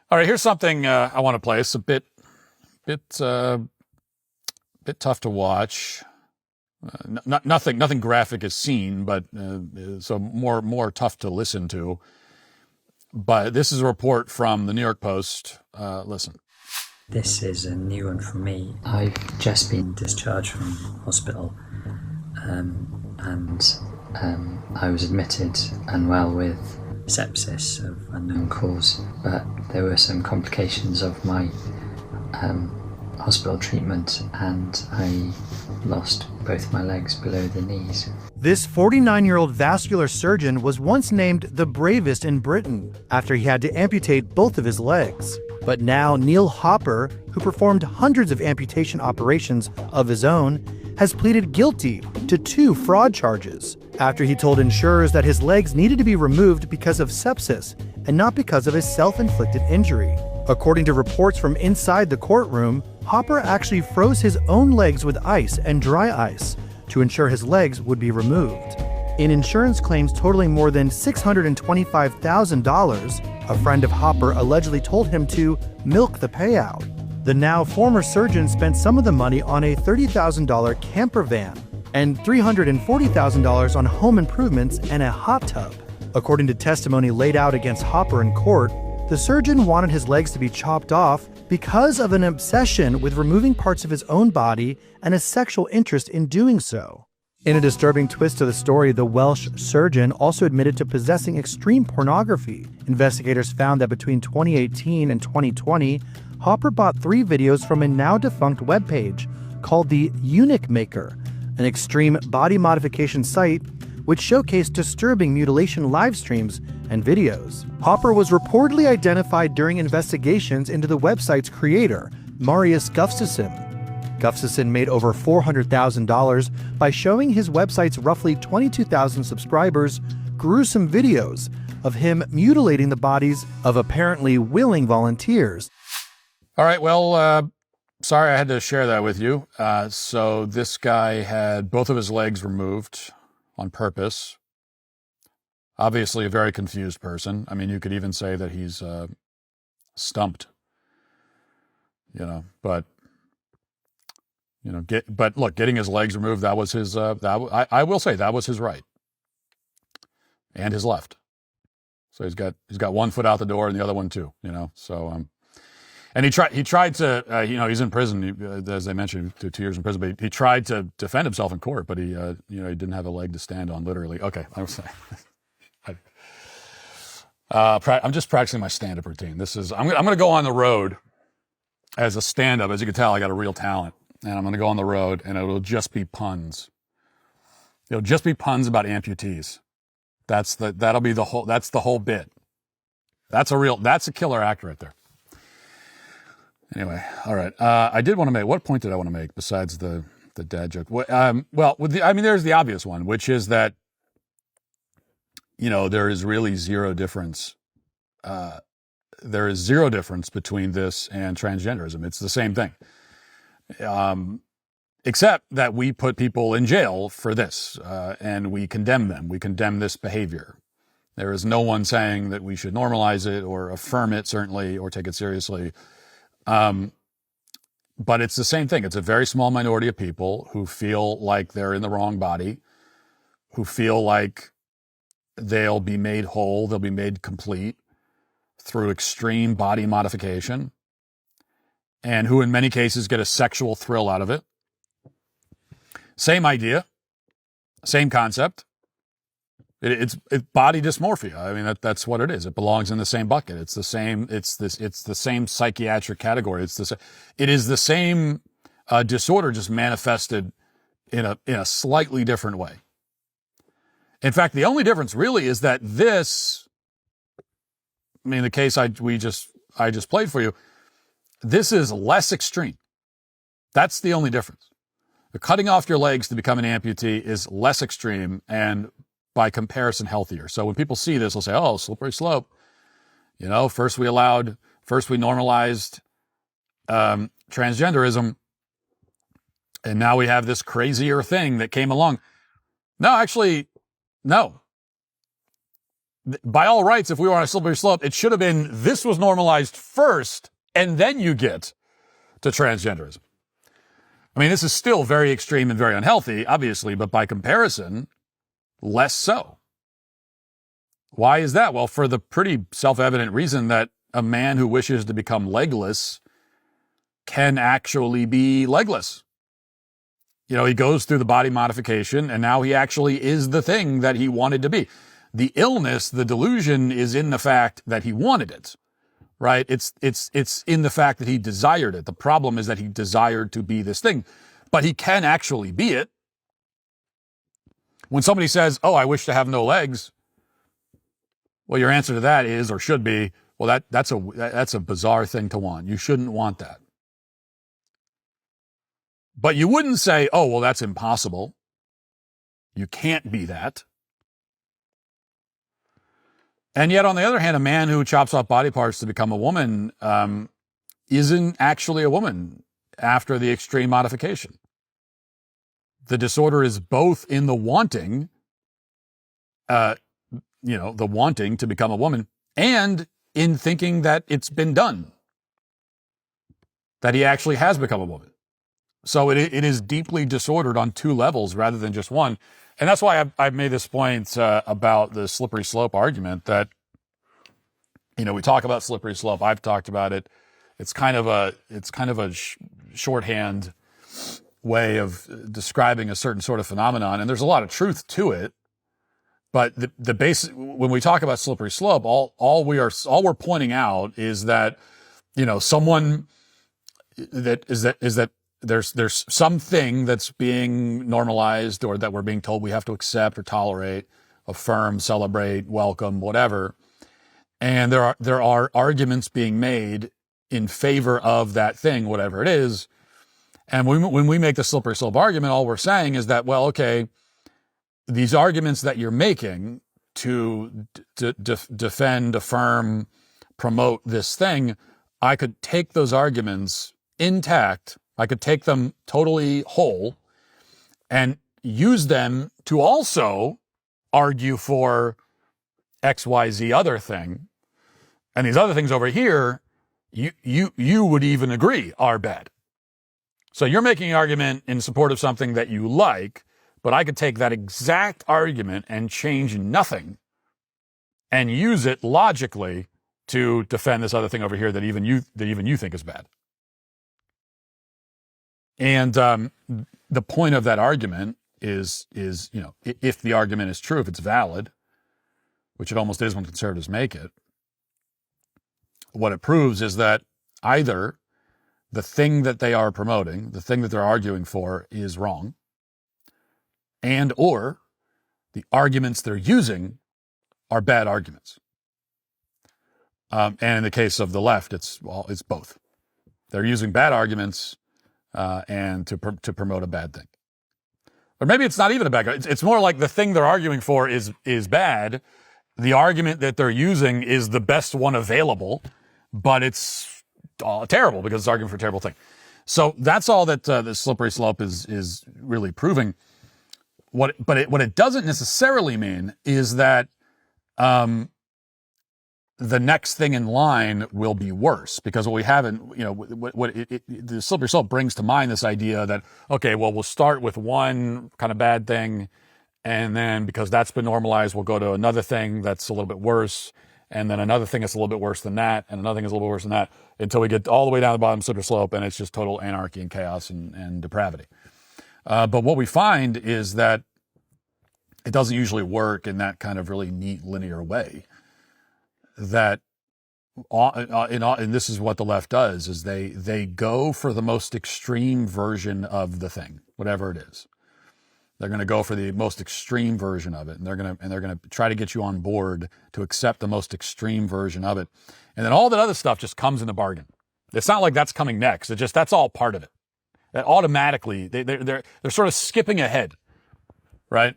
All right, here's something I want to play. It's a bit tough to watch. Nothing graphic is seen, but so more tough to listen to. But this is a report from the New York Post. Listen. This is a new one for me. I've just been discharged from hospital, and I was admitted unwell with sepsis of unknown cause, but there were some complications of my hospital treatment, and I lost both my legs below the knees. This 49-year-old vascular surgeon was once named the bravest in Britain after he had to amputate both of his legs. But now Neil Hopper, who performed hundreds of amputation operations of his own, has pleaded guilty to 2 fraud charges after he told insurers that his legs needed to be removed because of sepsis and not because of his self-inflicted injury. According to reports from inside the courtroom, Hopper actually froze his own legs with ice and dry ice to ensure his legs would be removed. In insurance claims totaling more than $625,000, a friend of Hopper allegedly told him to milk the payout. The now former surgeon spent some of the money on a $30,000 camper van and $340,000 on home improvements and a hot tub. According to testimony laid out against Hopper in court, the surgeon wanted his legs to be chopped off because of an obsession with removing parts of his own body and a sexual interest in doing so. In a disturbing twist to the story, the Welsh surgeon also admitted to possessing extreme pornography. Investigators found that between 2018 and 2020, Hopper bought 3 videos from a now-defunct webpage called the Eunuch Maker, an extreme body modification site which showcased disturbing mutilation live streams and videos. Hopper was reportedly identified during investigations into the website's creator, Marius Gustafsson. Gustafsson made over $400,000 by showing his website's roughly 22,000 subscribers gruesome videos of him mutilating the bodies of apparently willing volunteers. All right, well, sorry I had to share that with you. So this guy had both of his legs removed on purpose. Obviously a very confused person. I mean, you could even say that he's stumped, but look, getting his legs removed, that was his, I will say that was his right and his left. So he's got one foot out the door and the other one too, so, and he tried to, he's in prison, as I mentioned, 2 years in prison, but he tried to defend himself in court, but he didn't have a leg to stand on, literally. Okay, I'm saying. I'm just practicing my stand-up routine. I'm going to go on the road as a stand-up. As you can tell, I got a real talent, and I'm going to go on the road, and it'll just be puns. It'll just be puns about amputees. That's the whole bit. That's a killer act right there. Anyway, all right. I did want to make, what point did I want to make besides the dad joke? There's the obvious one, which is that, there is really zero difference. There is zero difference between this and transgenderism. It's the same thing. Except that we put people in jail for this, and we condemn them. We condemn this behavior. There is no one saying that we should normalize it or affirm it, certainly, or take it seriously. But it's the same thing. It's a very small minority of people who feel like they're in the wrong body, who feel like they'll be made whole, they'll be made complete through extreme body modification, and who in many cases get a sexual thrill out of it. Same idea, same concept. It's body dysmorphia. I mean, that's what it is. It belongs in the same bucket. It's the same psychiatric category. It is the same disorder, just manifested in a slightly different way. In fact, the only difference really is that the case I just played for you, this is less extreme. That's the only difference. The cutting off your legs to become an amputee is less extreme and by comparison healthier. So when people see this, they'll say, oh, slippery slope. First we normalized transgenderism, and now we have this crazier thing that came along. No, actually, no. By all rights, if we were on a slippery slope, it should have been this was normalized first, and then you get to transgenderism. I mean, this is still very extreme and very unhealthy, obviously, but by comparison, less so. Why is that? Well, for the pretty self-evident reason that a man who wishes to become legless can actually be legless. He goes through the body modification, and now he actually is the thing that he wanted to be. The illness, the delusion, is in the fact that he wanted it, right? It's in the fact that he desired it. The problem is that he desired to be this thing, but he can actually be it. When somebody says, oh, I wish to have no legs, well, your answer to that is, or should be, well, that's a bizarre thing to want. You shouldn't want that. But you wouldn't say, oh, well, that's impossible. You can't be that. And yet, on the other hand, a man who chops off body parts to become a woman isn't actually a woman after the extreme modification. The disorder is both in the wanting, the wanting to become a woman, and in thinking that it's been done, that he actually has become a woman. So it is deeply disordered on two levels rather than just one. And that's why I've made this point about the slippery slope argument that, we talk about slippery slope. I've talked about it. It's kind of a shorthand way of describing a certain sort of phenomenon. And there's a lot of truth to it. But the basic, when we talk about slippery slope, all we're pointing out is that, someone that there's something that's being normalized or that we're being told we have to accept or tolerate, affirm, celebrate, welcome, whatever. And there are arguments being made in favor of that thing, whatever it is. And when we make the slippery slope argument, all we're saying is that, well, okay, these arguments that you're making to defend, affirm, promote this thing, I could take those arguments intact. I could take them totally whole and use them to also argue for XYZ other thing. And these other things over here, you would even agree are bad. So you're making an argument in support of something that you like, but I could take that exact argument and change nothing and use it logically to defend this other thing over here that even you think is bad. And the point of that argument is if the argument is true, if it's valid, which it almost is when conservatives make it, what it proves is that either the thing that they are promoting, the thing that they're arguing for, is wrong, and or the arguments they're using are bad arguments. And in the case of the left, it's both. They're using bad arguments and to promote a bad thing. Or maybe it's not even a bad guy. It's more like the thing they're arguing for is bad. The argument that they're using is the best one available, but it's terrible because it's arguing for a terrible thing. So that's all that the slippery slope is really proving. What it doesn't necessarily mean is that the next thing in line will be worse, because what we haven't, the slippery slope brings to mind this idea that, okay, well, we'll start with one kind of bad thing, and then because that's been normalized, we'll go to another thing that's a little bit worse, and then another thing that's a little bit worse than that, and another thing is a little bit worse than that, until we get all the way down the bottom of the slippery slope, and it's just total anarchy and chaos and depravity. But what we find is that it doesn't usually work in that kind of really neat linear way. That, and this is what the left does, is they go for the most extreme version of the thing, whatever it is. They're going to go for the most extreme version of it, and they're going to try to get you on board to accept the most extreme version of it. And then all that other stuff just comes in the bargain. It's not like that's coming next. That's all part of it. That automatically, they're sort of skipping ahead, right?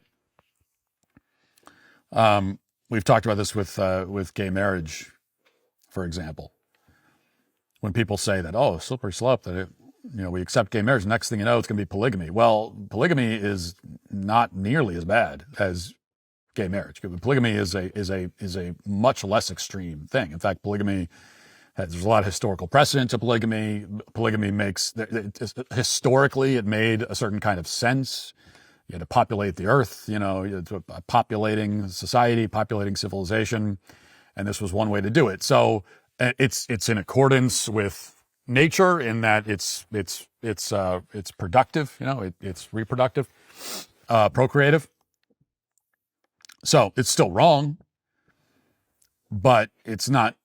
We've talked about this with gay marriage, for example. When people say that, oh, slippery slope, that we accept gay marriage, next thing you know, it's going to be polygamy. Well, polygamy is not nearly as bad as gay marriage. Polygamy is a much less extreme thing. In fact, polygamy there's a lot of historical precedent to polygamy. Polygamy historically, it made a certain kind of sense. You had to populate the earth, populating society, populating civilization, and this was one way to do it. So it's in accordance with nature in that it's productive, it's reproductive, procreative. So it's still wrong, but it's not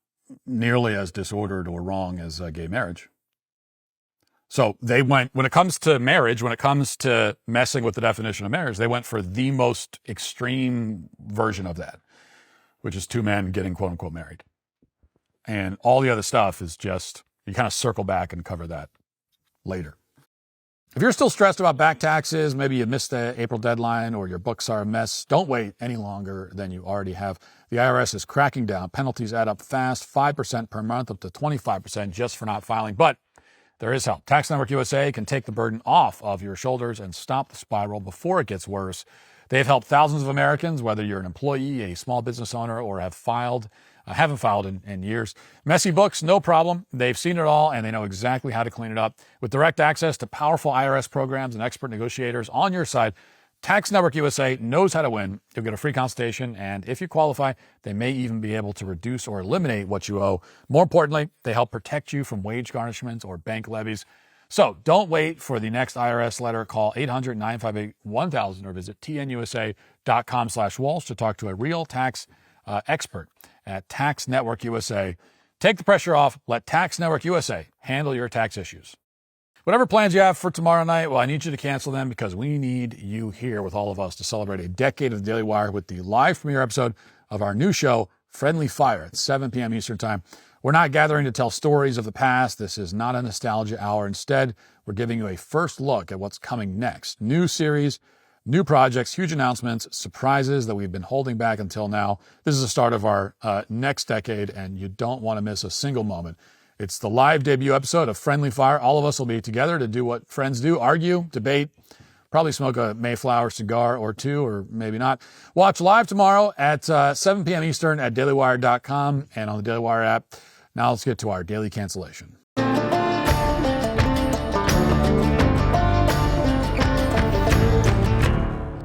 nearly as disordered or wrong as gay marriage. So they went, when it comes to marriage, when it comes to messing with the definition of marriage, they went for the most extreme version of that, which is two men getting quote unquote married. And all the other stuff is just, you kind of circle back and cover that later. If you're still stressed about back taxes, maybe you missed the April deadline or your books are a mess, don't wait any longer than you already have. The IRS is cracking down. Penalties add up fast, 5% per month, up to 25% just for not filing. But there is help. Tax Network USA can take the burden off of your shoulders and stop the spiral before it gets worse. They've helped thousands of Americans, whether you're an employee, a small business owner, or haven't filed in years. Messy books, no problem. They've seen it all, and they know exactly how to clean it up. With direct access to powerful IRS programs and expert negotiators on your side, Tax Network USA knows how to win. You'll get a free consultation, and if you qualify, they may even be able to reduce or eliminate what you owe. More importantly, they help protect you from wage garnishments or bank levies. So don't wait for the next IRS letter. Call 800-958-1000 or visit tnusa.com/Walsh to talk to a real tax expert at Tax Network USA. Take the pressure off. Let Tax Network USA handle your tax issues. Whatever plans you have for tomorrow night, well, I need you to cancel them because we need you here with all of us to celebrate a decade of the Daily Wire with the live premiere episode of our new show, Friendly Fire, at 7 p.m. Eastern Time. We're not gathering to tell stories of the past. This is not a nostalgia hour. Instead, we're giving you a first look at what's coming next. New series, new projects, huge announcements, surprises that we've been holding back until now. This is the start of our next decade, and you don't want to miss a single moment. It's the live debut episode of Friendly Fire. All of us will be together to do what friends do, argue, debate, probably smoke a Mayflower cigar or two, or maybe not. Watch live tomorrow at 7 p.m. Eastern at dailywire.com and on the Daily Wire app. Now let's get to our daily cancellation.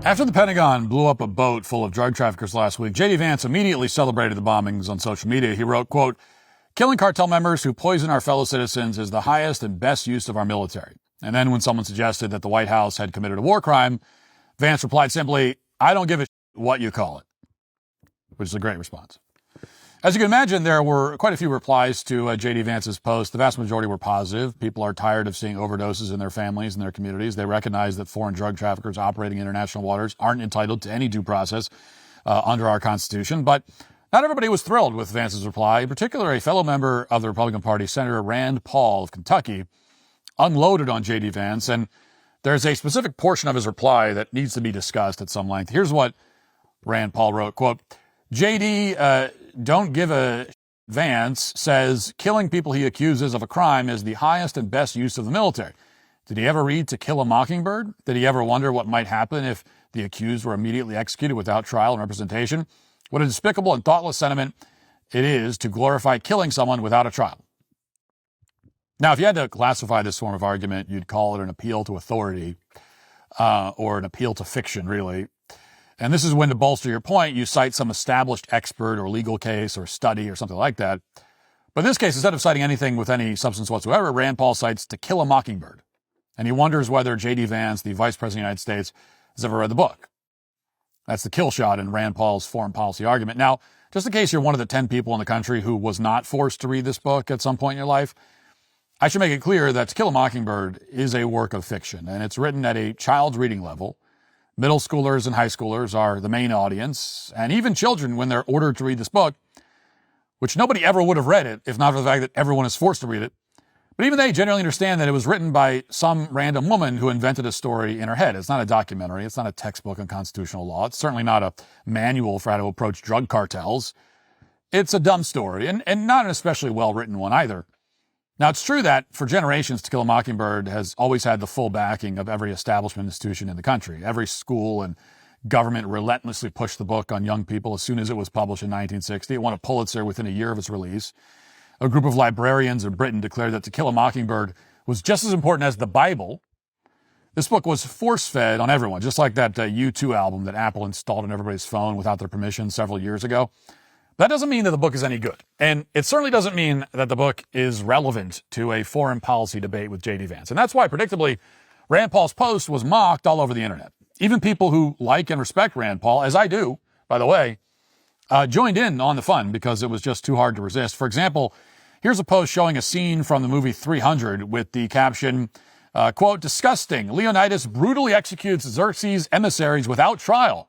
After the Pentagon blew up a boat full of drug traffickers last week, J.D. Vance immediately celebrated the bombings on social media. He wrote, quote, "Killing cartel members who poison our fellow citizens is the highest and best use of our military." And then when someone suggested that the White House had committed a war crime, Vance replied simply, "I don't give a what you call it," which is a great response. As you can imagine, there were quite a few replies to J.D. Vance's post. The vast majority were positive. People are tired of seeing overdoses in their families and their communities. They recognize that foreign drug traffickers operating in international waters aren't entitled to any due process under our Constitution. But not everybody was thrilled with Vance's reply. In particular, a fellow member of the Republican Party, Senator Rand Paul of Kentucky, unloaded on J.D. Vance. And there's a specific portion of his reply that needs to be discussed at some length. Here's what Rand Paul wrote, quote, "J.D., don't give a Vance says killing people he accuses of a crime is the highest and best use of the military. Did he ever read To Kill a Mockingbird? Did he ever wonder what might happen if the accused were immediately executed without trial and representation? What a despicable and thoughtless sentiment it is to glorify killing someone without a trial." Now, if you had to classify this form of argument, you'd call it an appeal to authority or an appeal to fiction, really. And this is when, to bolster your point, you cite some established expert or legal case or study or something like that. But in this case, instead of citing anything with any substance whatsoever, Rand Paul cites To Kill a Mockingbird. And he wonders whether J.D. Vance, the Vice President of the United States, has ever read the book. That's the kill shot in Rand Paul's foreign policy argument. Now, just in case you're one of the 10 people in the country who was not forced to read this book at some point in your life, I should make it clear that To Kill a Mockingbird is a work of fiction, and it's written at a child's reading level. Middle schoolers and high schoolers are the main audience, and even children, when they're ordered to read this book, which nobody ever would have read it if not for the fact that everyone is forced to read it. But even they generally understand that it was written by some random woman who invented a story in her head. It's not a documentary. It's not a textbook on constitutional law. It's certainly not a manual for how to approach drug cartels. It's a dumb story, and not an especially well-written one either. Now, it's true that for generations, To Kill a Mockingbird has always had the full backing of every establishment institution in the country. Every school and government relentlessly pushed the book on young people as soon as it was published in 1960. It won a Pulitzer within a year of its release. A group of librarians in Britain declared that To Kill a Mockingbird was just as important as the Bible. This book was force-fed on everyone, just like that U2 album that Apple installed on everybody's phone without their permission several years ago. That doesn't mean that the book is any good. And it certainly doesn't mean that the book is relevant to a foreign policy debate with J.D. Vance. And that's why, predictably, Rand Paul's post was mocked all over the internet. Even people who like and respect Rand Paul, as I do, by the way, joined in on the fun because it was just too hard to resist. For example, here's a post showing a scene from the movie 300 with the caption, quote, "Disgusting. Leonidas brutally executes Xerxes' emissaries without trial.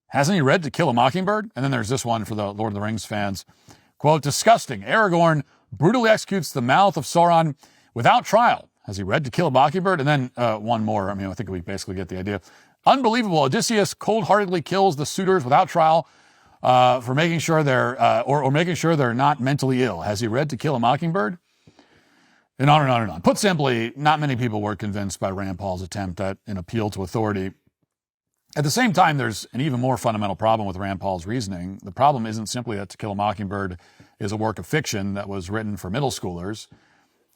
Hasn't he read To Kill a Mockingbird?" And then there's this one for the Lord of the Rings fans. Quote, "Disgusting. Aragorn brutally executes the mouth of Sauron without trial. Has he read To Kill a Mockingbird?" And then one more. I think we basically get the idea. "Unbelievable. Odysseus cold-heartedly kills the suitors without trial for making sure they're or making sure they're not mentally ill. Has he read To Kill a Mockingbird?" And on and on and on. Put simply, not many people were convinced by Rand Paul's attempt at an appeal to authority. At the same time, there's an even more fundamental problem with Rand Paul's reasoning. The problem isn't simply that To Kill a Mockingbird is a work of fiction that was written for middle schoolers.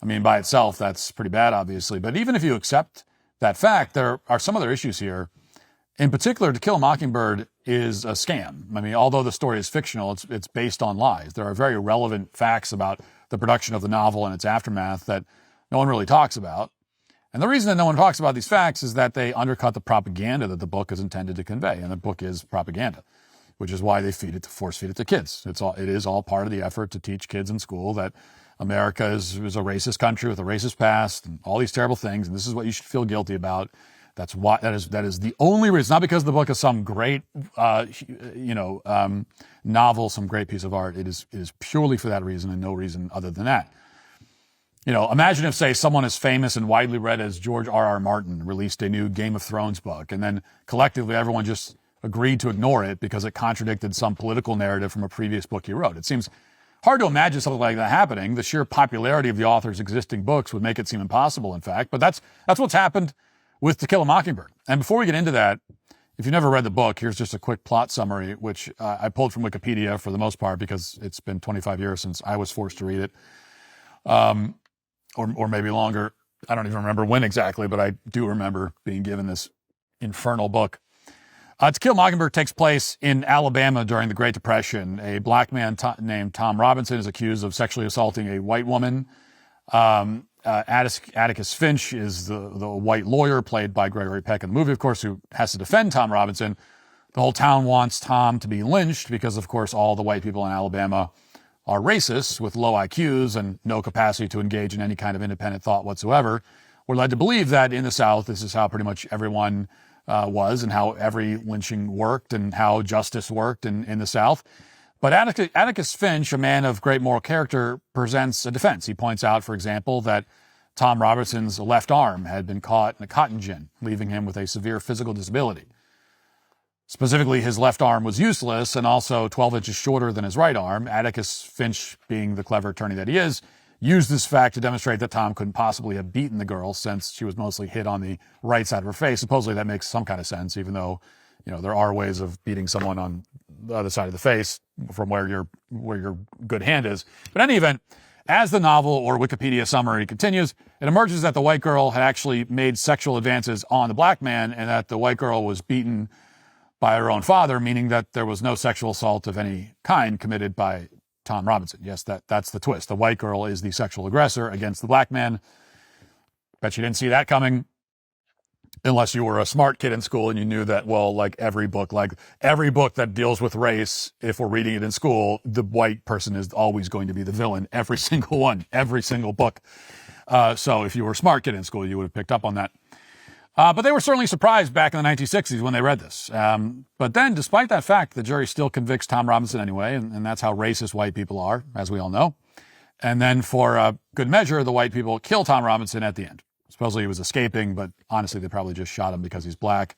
By itself, that's pretty bad, obviously. But even if you accept that fact, there are some other issues here. In particular, To Kill a Mockingbird is a scam. Although the story is fictional, it's based on lies. There are very relevant facts about the production of the novel and its aftermath that no one really talks about. And the reason that no one talks about these facts is that they undercut the propaganda that the book is intended to convey. And the book is propaganda, which is why they force feed it to kids. It is all part of the effort to teach kids in school that America is a racist country with a racist past and all these terrible things. And this is what you should feel guilty about. That is the only reason. Not because the book is some great, novel, some great piece of art. It is purely for that reason and no reason other than that. Imagine if, say, someone as famous and widely read as George R.R. Martin released a new Game of Thrones book, and then collectively everyone just agreed to ignore it because it contradicted some political narrative from a previous book he wrote. It seems hard to imagine something like that happening. The sheer popularity of the author's existing books would make it seem impossible, in fact. But that's what's happened with To Kill a Mockingbird. And before we get into that, if you've never read the book, here's just a quick plot summary, which I pulled from Wikipedia for the most part because it's been 25 years since I was forced to read it. Or maybe longer. I don't even remember when exactly, but I do remember being given this infernal book. To Kill a Mockingbird takes place in Alabama during the Great Depression. A black man named Tom Robinson is accused of sexually assaulting a white woman. Atticus Finch is the white lawyer played by Gregory Peck in the movie, of course, who has to defend Tom Robinson. The whole town wants Tom to be lynched because, of course, all the white people in Alabama are racists with low IQs and no capacity to engage in any kind of independent thought whatsoever. We're led to believe that in the South, this is how pretty much everyone was and how every lynching worked and how justice worked in the South. But Atticus Finch, a man of great moral character, presents a defense. He points out, for example, that Tom Robinson's left arm had been caught in a cotton gin, leaving him with a severe physical disability. Specifically, his left arm was useless and also 12 inches shorter than his right arm. Atticus Finch, being the clever attorney that he is, used this fact to demonstrate that Tom couldn't possibly have beaten the girl since she was mostly hit on the right side of her face. Supposedly that makes some kind of sense, even though, there are ways of beating someone on the other side of the face from where your good hand is. But in any event, as the novel or Wikipedia summary continues, it emerges that the white girl had actually made sexual advances on the black man and that the white girl was beaten by her own father, meaning that there was no sexual assault of any kind committed by Tom Robinson. Yes, that's the twist. The white girl is the sexual aggressor against the black man. Bet you didn't see that coming. Unless you were a smart kid in school and you knew that, well, like every book that deals with race, if we're reading it in school, the white person is always going to be the villain. Every single one, every single book. So if you were a smart kid in school, you would have picked up on that. But they were certainly surprised back in the 1960s when they read this. But then, despite that fact, the jury still convicts Tom Robinson anyway, and that's how racist white people are, as we all know. And then for good measure, the white people kill Tom Robinson at the end. Supposedly he was escaping, but honestly, they probably just shot him because he's black.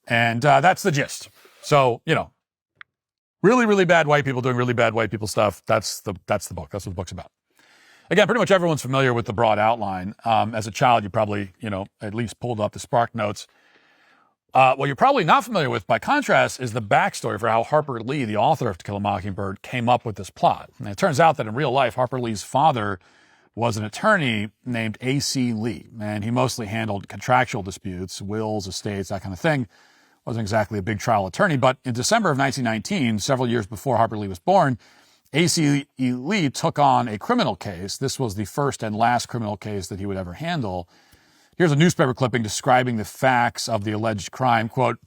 And that's the gist. So, you know, really, really bad white people doing really bad white people stuff. That's the book. That's what the book's about. Again, pretty much everyone's familiar with the broad outline. As a child, you probably, you know, at least pulled up the Spark Notes. What you're probably not familiar with, by contrast, is the backstory for how Harper Lee, the author of To Kill a Mockingbird, came up with this plot. And it turns out that in real life, Harper Lee's father was an attorney named A.C. Lee, and he mostly handled contractual disputes, wills, estates, that kind of thing. Wasn't exactly a big trial attorney, but in December of 1919, several years before Harper Lee was born, A.C. Lee took on a criminal case. This was the first and last criminal case that he would ever handle. Here's a newspaper clipping describing the facts of the alleged crime. Quote,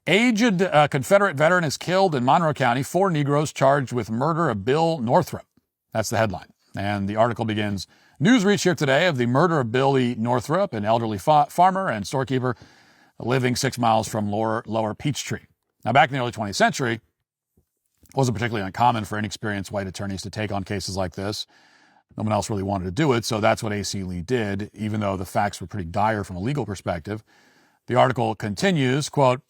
aged Confederate veteran is killed in Monroe County. 4 Negroes charged with murder of Bill Northrup. That's the headline. And the article begins, news reached here today of the murder of Billy Northrup, an elderly farmer and storekeeper living 6 miles from Lower Peachtree. Now, back in the early 20th century, it wasn't particularly uncommon for inexperienced white attorneys to take on cases like this. No one else really wanted to do it, so that's what A.C. Lee did, even though the facts were pretty dire from a legal perspective. The article continues, quote,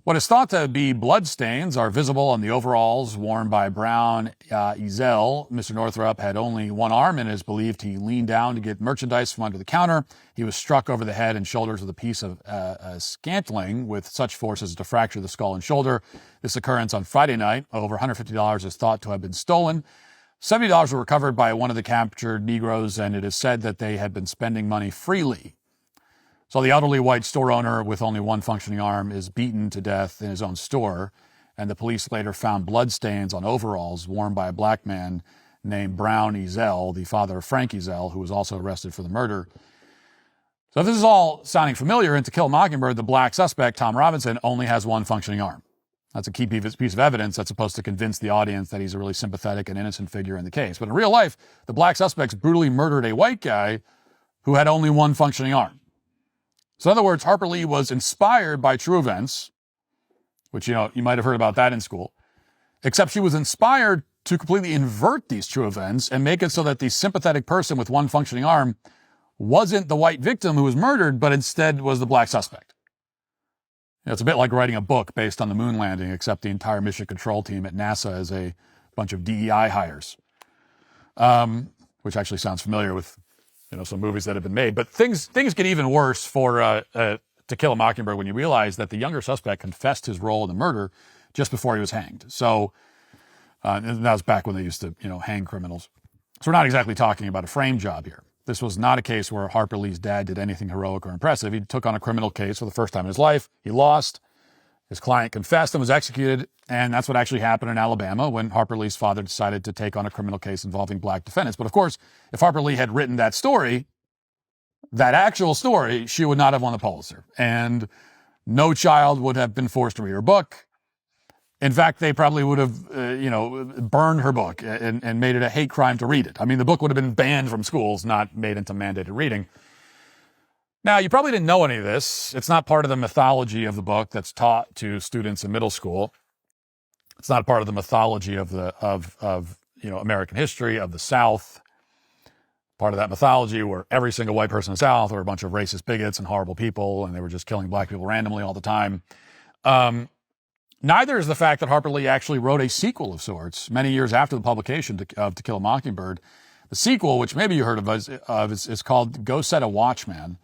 what is thought to be bloodstains are visible on the overalls worn by Brown Ezel. Mr. Northrup had only one arm and it is believed he leaned down to get merchandise from under the counter. He was struck over the head and shoulders with a piece of scantling with such force as to fracture the skull and shoulder. This occurrence on Friday night. Over $150 is thought to have been stolen. $70 were recovered by one of the captured Negroes, and it is said that they had been spending money freely. So the elderly white store owner with only one functioning arm is beaten to death in his own store, and the police later found bloodstains on overalls worn by a black man named Brown Ezel, the father of Frank Ezel, who was also arrested for the murder. So if this is all sounding familiar, in To Kill a Mockingbird, the black suspect, Tom Robinson, only has one functioning arm. That's a key piece of evidence that's supposed to convince the audience that he's a really sympathetic and innocent figure in the case. But in real life, the black suspects brutally murdered a white guy who had only one functioning arm. So in other words, Harper Lee was inspired by true events, which, you know, you might have heard about that in school, except she was inspired to completely invert these true events and make it so that the sympathetic person with one functioning arm wasn't the white victim who was murdered, but instead was the black suspect. You know, it's a bit like writing a book based on the moon landing, except the entire mission control team at NASA is a bunch of DEI hires, which actually sounds familiar with, you know, some movies that have been made. But things get even worse for To Kill a Mockingbird when you realize that the younger suspect confessed his role in the murder just before he was hanged. So and that was back when they used to, you know, hang criminals. So we're not exactly talking about a frame job here. This was not a case where Harper Lee's dad did anything heroic or impressive. He took on a criminal case for the first time in his life. He lost. His client confessed and was executed. And that's what actually happened in Alabama when Harper Lee's father decided to take on a criminal case involving black defendants. But of course, if Harper Lee had written that story, that actual story, she would not have won the Pulitzer. And no child would have been forced to read her book. In fact, they probably would have, burned her book and made it a hate crime to read it. I mean, the book would have been banned from schools, not made into mandated reading. Now, you probably didn't know any of this. It's not part of the mythology of the book that's taught to students in middle school. It's not part of the mythology of American history, of the South. Part of that mythology where every single white person in the South were a bunch of racist bigots and horrible people, and they were just killing black people randomly all the time. Neither is the fact that Harper Lee actually wrote a sequel of sorts many years after the publication of To Kill a Mockingbird. The sequel, which maybe you heard of, is called Go Set a Watchman.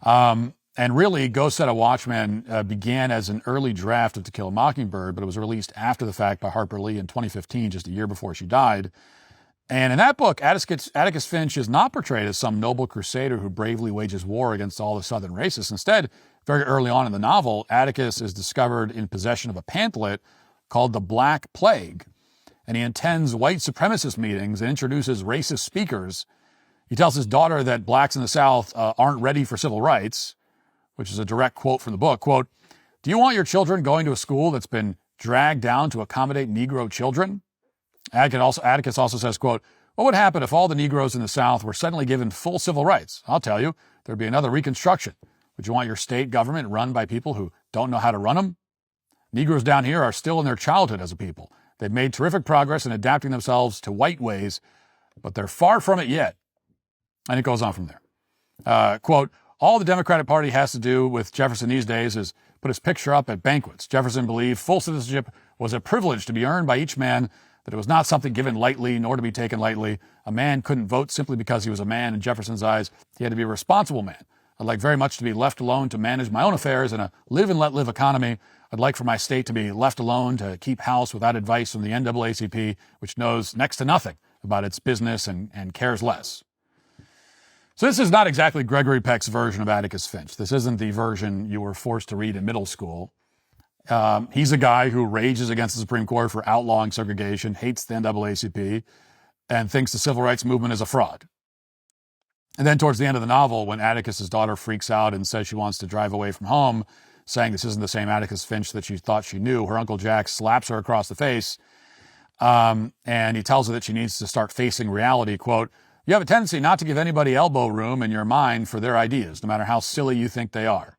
And really, Go Set a Watchman began as an early draft of To Kill a Mockingbird, but it was released after the fact by Harper Lee in 2015, just a year before she died. And in that book, Atticus Finch is not portrayed as some noble crusader who bravely wages war against all the Southern racists. Instead, very early on in the novel, Atticus is discovered in possession of a pamphlet called The Black Plague, and he attends white supremacist meetings and introduces racist speakers. He tells his daughter that blacks in the South aren't ready for civil rights, which is a direct quote from the book. Quote, "Do you want your children going to a school that's been dragged down to accommodate Negro children?" Atticus also says, quote, "What would happen if all the Negroes in the South were suddenly given full civil rights? I'll tell you, there'd be another Reconstruction. Would you want your state government run by people who don't know how to run them? Negroes down here are still in their childhood as a people. They've made terrific progress in adapting themselves to white ways, but they're far from it yet." And it goes on from there. Quote, "All the Democratic Party has to do with Jefferson these days is put his picture up at banquets. Jefferson believed full citizenship was a privilege to be earned by each man, that it was not something given lightly nor to be taken lightly. A man couldn't vote simply because he was a man in Jefferson's eyes. He had to be a responsible man. I'd like very much to be left alone to manage my own affairs in a live and let live economy. I'd like for my state to be left alone to keep house without advice from the NAACP, which knows next to nothing about its business and cares less." So this is not exactly Gregory Peck's version of Atticus Finch. This isn't the version you were forced to read in middle school. He's a guy who rages against the Supreme Court for outlawing segregation, hates the NAACP, and thinks the civil rights movement is a fraud. And then towards the end of the novel, when Atticus's daughter freaks out and says she wants to drive away from home, saying this isn't the same Atticus Finch that she thought she knew, her Uncle Jack slaps her across the face, and he tells her that she needs to start facing reality. Quote, "You have a tendency not to give anybody elbow room in your mind for their ideas, no matter how silly you think they are."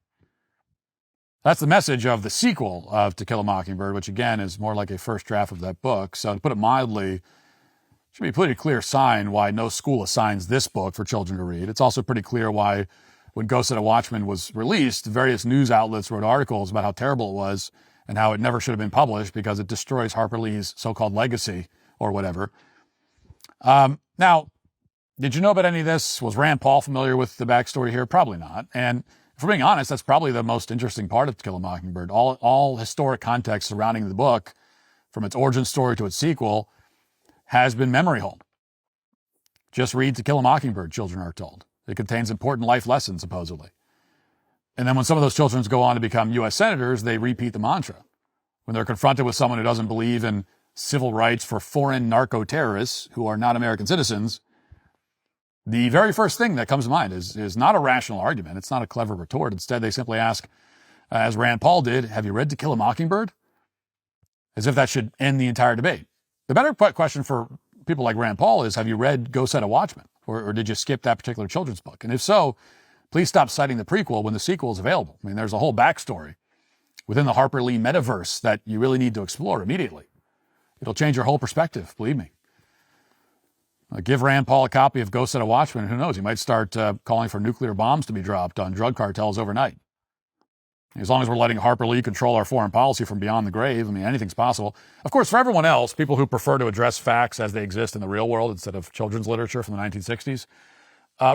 That's the message of the sequel of To Kill a Mockingbird, which again is more like a first draft of that book. So to put it mildly, should be a pretty clear sign why no school assigns this book for children to read. It's also pretty clear why when Go Set a Watchman was released, various news outlets wrote articles about how terrible it was and how it never should have been published because it destroys Harper Lee's so-called legacy or whatever. Now, did you know about any of this? Was Rand Paul familiar with the backstory here? Probably not. And if we're being honest, that's probably the most interesting part of To Kill a Mockingbird. All historic context surrounding the book, from its origin story to its sequel, has been memory hold. Just read To Kill a Mockingbird, children are told. It contains important life lessons, supposedly. And then when some of those children go on to become U.S. senators, they repeat the mantra. When they're confronted with someone who doesn't believe in civil rights for foreign narco-terrorists who are not American citizens, the very first thing that comes to mind is not a rational argument. It's not a clever retort. Instead, they simply ask, as Rand Paul did, "Have you read To Kill a Mockingbird?" As if that should end the entire debate. The better question for people like Rand Paul is, have you read Go Set a Watchman? Or did you skip that particular children's book? And if so, please stop citing the prequel when the sequel is available. I mean, there's a whole backstory within the Harper Lee metaverse that you really need to explore immediately. It'll change your whole perspective, believe me. Give Rand Paul a copy of Go Set a Watchman. Who knows? He might start calling for nuclear bombs to be dropped on drug cartels overnight. As long as we're letting Harper Lee control our foreign policy from beyond the grave, I mean, anything's possible. Of course, for everyone else, people who prefer to address facts as they exist in the real world instead of children's literature from the 1960s,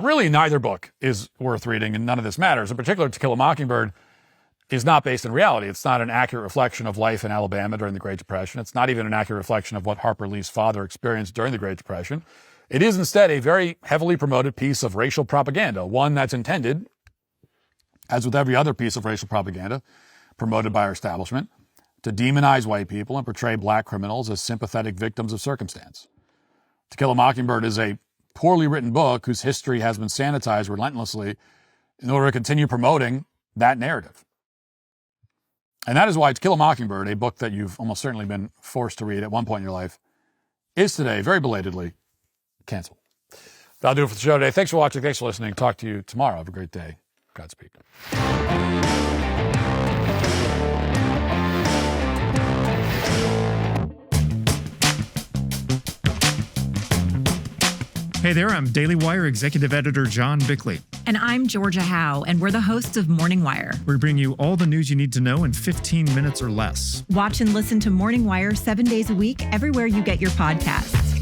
really neither book is worth reading, and none of this matters. In particular, To Kill a Mockingbird is not based in reality. It's not an accurate reflection of life in Alabama during the Great Depression. It's not even an accurate reflection of what Harper Lee's father experienced during the Great Depression. It is instead a very heavily promoted piece of racial propaganda, one that's intended, as with every other piece of racial propaganda promoted by our establishment, to demonize white people and portray black criminals as sympathetic victims of circumstance. To Kill a Mockingbird is a poorly written book whose history has been sanitized relentlessly in order to continue promoting that narrative. And that is why To Kill a Mockingbird, a book that you've almost certainly been forced to read at one point in your life, is today, very belatedly, canceled. That'll do it for the show today. Thanks for watching. Thanks for listening. Talk to you tomorrow. Have a great day. Godspeed. Hey there, I'm DailyWire Executive Editor John Bickley. And I'm Georgia Howe, and we're the hosts of Morning Wire. We bring you all the news you need to know in 15 minutes or less. Watch and listen to Morning Wire 7 days a week, everywhere you get your podcasts.